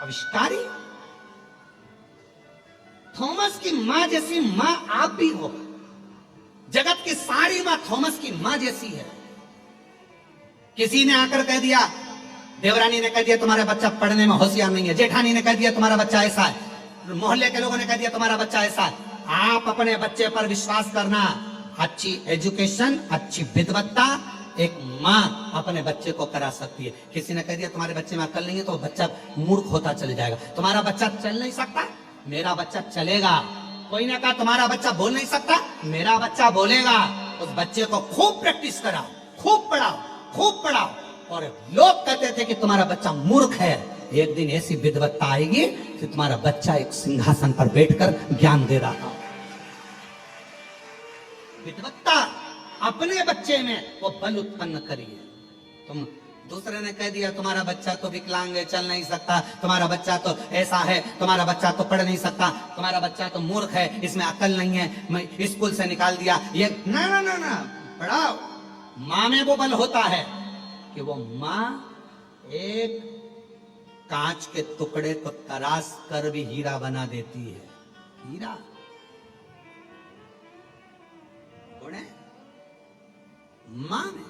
आविष्कारी। थॉमस की मां जैसी मां आप भी हो। जगत की सारी मां थॉमस की मां जैसी है। किसी ने आकर कह दिया, देवरानी ने कह दिया तुम्हारा बच्चा पढ़ने में होशियार नहीं है, जेठानी ने कह दिया तुम्हारा बच्चा ऐसा है, मोहल्ले के लोगों ने कह दिया तुम्हारा बच्चा ऐसा है। आप अपने बच्चे पर विश्वास करना। अच्छी एजुकेशन, अच्छी विद्वत्ता एक मां अपने बच्चे को करा सकती है। किसी ने कह दिया तुम्हारे बच्चे में अकल नहीं है, तो बच्चा मूर्ख होता चले जाएगा। तुम्हारा बच्चा चल नहीं सकता, मेरा बच्चा चलेगा। कोई ने कहा तुम्हारा बच्चा बोल नहीं सकता, मेरा बच्चा बोलेगा। उस बच्चे को खूब प्रैक्टिस कराओ, खूब पढ़ाओ, खूब पढ़ाओ। और लोग कहते थे कि तुम्हारा बच्चा मूर्ख है, एक दिन ऐसी विद्वत्ता आएगी कि तुम्हारा बच्चा एक सिंहासन पर बैठकर ज्ञान दे रहा हो। विद्वत्ता अपने बच्चे में वो बल उत्पन्न करिए। तुम दूसरे ने कह दिया तुम्हारा बच्चा तो विकलांग है, चल नहीं सकता, तुम्हारा बच्चा तो ऐसा है, तुम्हारा बच्चा तो पढ़ नहीं सकता, तुम्हारा बच्चा तो मूर्ख है, इसमें अकल नहीं है, मैं स्कूल से निकाल दिया। ये ना ना ना ना, पढ़ाओ। मां में वो बल होता है कि वो मां एक कांच के टुकड़े को तराश कर भी हीरा बना देती है। हीरा मां में।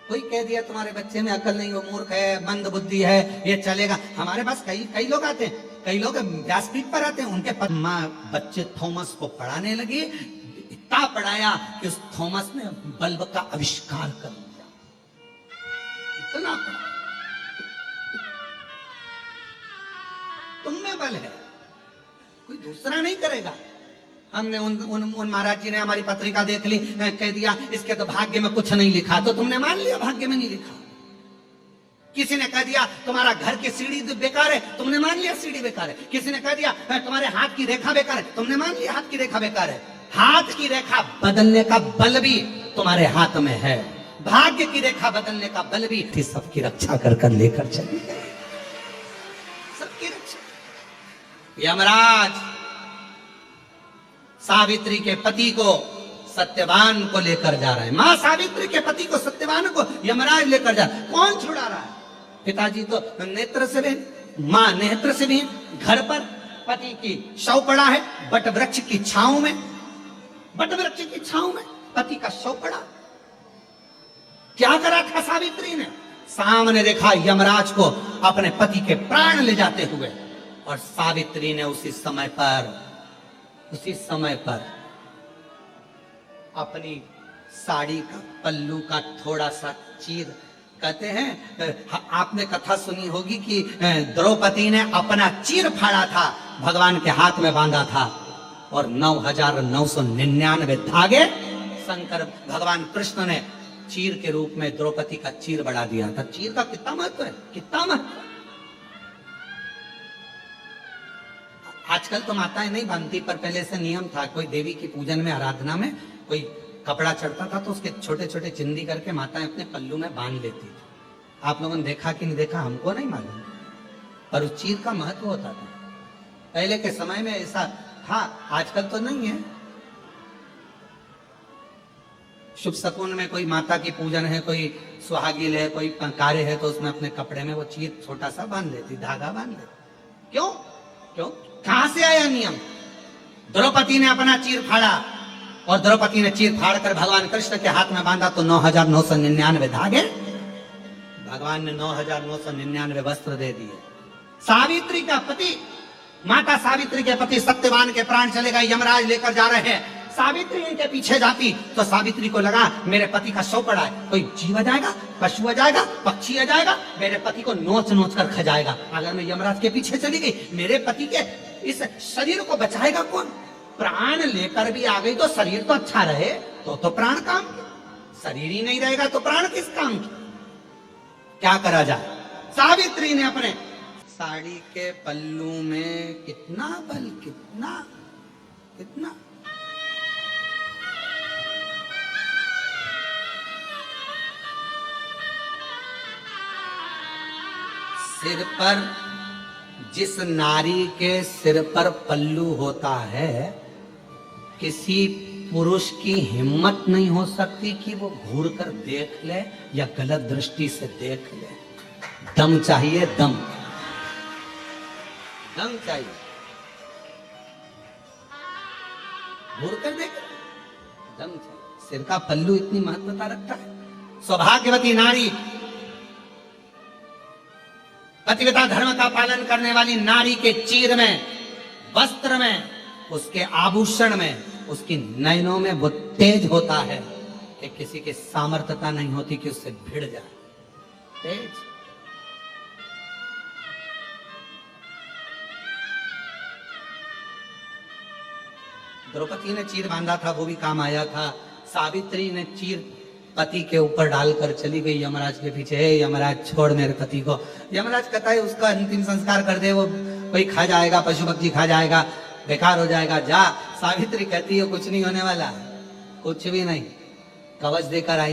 कोई कह दिया तुम्हारे बच्चे में अकल नहीं, वो मूर्ख है, मंद बुद्धि है, ये चलेगा। हमारे पास कई लोग आते हैं, कई लोग व्यासपीठ पर आते हैं, उनके पास मां बच्चे थॉमस को पढ़ाने लगी। इतना पढ़ाया कि उस थॉमस ने बल्ब का आविष्कार कर दिया। इतना पढ़ा। तुम में बल है, कोई दूसरा नहीं करेगा। हमने उन महाराज जी ने हमारी पत्रिका देख ली, कह दिया इसके तो भाग्य में कुछ नहीं लिखा, तो तुमने मान लिया भाग्य में नहीं लिखा। किसी ने कह दिया तुम्हारा घर की सीढ़ी बेकार है, तुमने मान लिया सीढ़ी बेकार है। किसी ने कह दिया तुम्हारे हाथ की रेखा बेकार है, तुमने मान लिया हाथ की रेखा बेकार है। हाथ की रेखा बदलने का बल भी तुम्हारे हाथ में है, भाग्य की रेखा बदलने का बल भी। सबकी रक्षा कर लेकर चली, सबकी रक्षा। यमराज सावित्री के पति को सत्यवान को लेकर जा रहा है। मां सावित्री के पति को सत्यवान को यमराज लेकर जा रहा है। कौन छुड़ा रहा है? पिताजी तो नेत्र से भी, मां नेत्र से भी। घर पर पति की शव पड़ा है, बट वृक्ष की छांव में, बट वृक्ष की छांव में पति का शव पड़ा। क्या करा था सावित्री ने? सामने देखा यमराज को अपने पति के प्राण ले जाते हुए, और सावित्री ने उसी समय पर अपनी साड़ी का पल्लू का थोड़ा सा चीर, कहते हैं आपने कथा सुनी होगी कि द्रौपदी ने अपना चीर फाड़ा था, भगवान के हाथ में बांधा था, और 9,999 धागे शंकर भगवान कृष्ण ने चीर के रूप में द्रौपदी का चीर बढ़ा दिया था। चीर का कितना महत्व है, कितना महत्व। आजकल तो माताएं नहीं बांधती, पर पहले से नियम था। कोई देवी की पूजन में, आराधना में कोई कपड़ा चढ़ता था तो उसके छोटे छोटे चिंदी करके माताएं अपने पल्लू में बांध लेती थी। आप लोगों ने देखा कि नहीं देखा हमको नहीं मालूम, पर उस चीर का महत्व होता था। पहले के समय में ऐसा था, आजकल तो नहीं है। शुभ शकुन में कोई माता की पूजन है, कोई सुहागिल है, कोई कार्य है, तो उसमें अपने कपड़े में वो चीर छोटा सा बांध लेती, धागा बांध लेती। क्यों क्यों कहां से आया नियम? द्रौपदी ने अपना चीर फाड़ा, और द्रौपदी ने चीर फाड़ कर भगवान कृष्ण के हाथ में बांधा तो 9,999 धागे, भगवान ने 9,999 वस्त्र दे दिए। सावित्री का पति, माता सावित्री के पति सत्यवान के प्राण चले गए, यमराज लेकर जा रहे हैं। सावित्री इनके पीछे जाती तो सावित्री को लगा मेरे पति का शव पड़ा है, कोई जीव आ जाएगा, पशु आ जाएगा, पक्षी आ जाएगा, मेरे पति को नोच नोच कर खा जाएगा। अगर मैं यमराज के पीछे चली गई, मेरे पति के इस शरीर को बचाएगा कौन? प्राण लेकर भी आ गई तो शरीर तो अच्छा रहे तो प्राण काम की, शरीर ही नहीं रहेगा तो प्राण किस काम की? क्या करा जाए? सावित्री ने अपने साड़ी के पल्लू में कितना बल, कितना कितना सिर पर, जिस नारी के सिर पर पल्लू होता है, किसी पुरुष की हिम्मत नहीं हो सकती कि वो घूर कर देख ले या गलत दृष्टि से देख ले। दम चाहिए, दम दम चाहिए, घूर कर देख, दम चाहिए। सिर का पल्लू इतनी महत्वता रखता है। सौभाग्यवती नारी, पतिव्रता धर्म का पालन करने वाली नारी के चीर में, वस्त्र में, उसके आभूषण में, उसकी नयनों में वो तेज होता है कि किसी की सामर्थ्यता नहीं होती कि उससे भिड़ जाए। तेज। द्रौपदी ने चीर बांधा था, वो भी काम आया था। सावित्री ने चीर पति के ऊपर डालकर चली गई यमराज के पीछे। हे यमराज, छोड़ मेरे पति को। यमराज कहता है उसका अंतिम संस्कार कर दे, वो कोई खा जाएगा, पशु पक्षी खा जाएगा, बेकार हो जाएगा, जा। सावित्री कहती है कुछ नहीं होने वाला, कुछ भी नहीं, कवच देकर आई।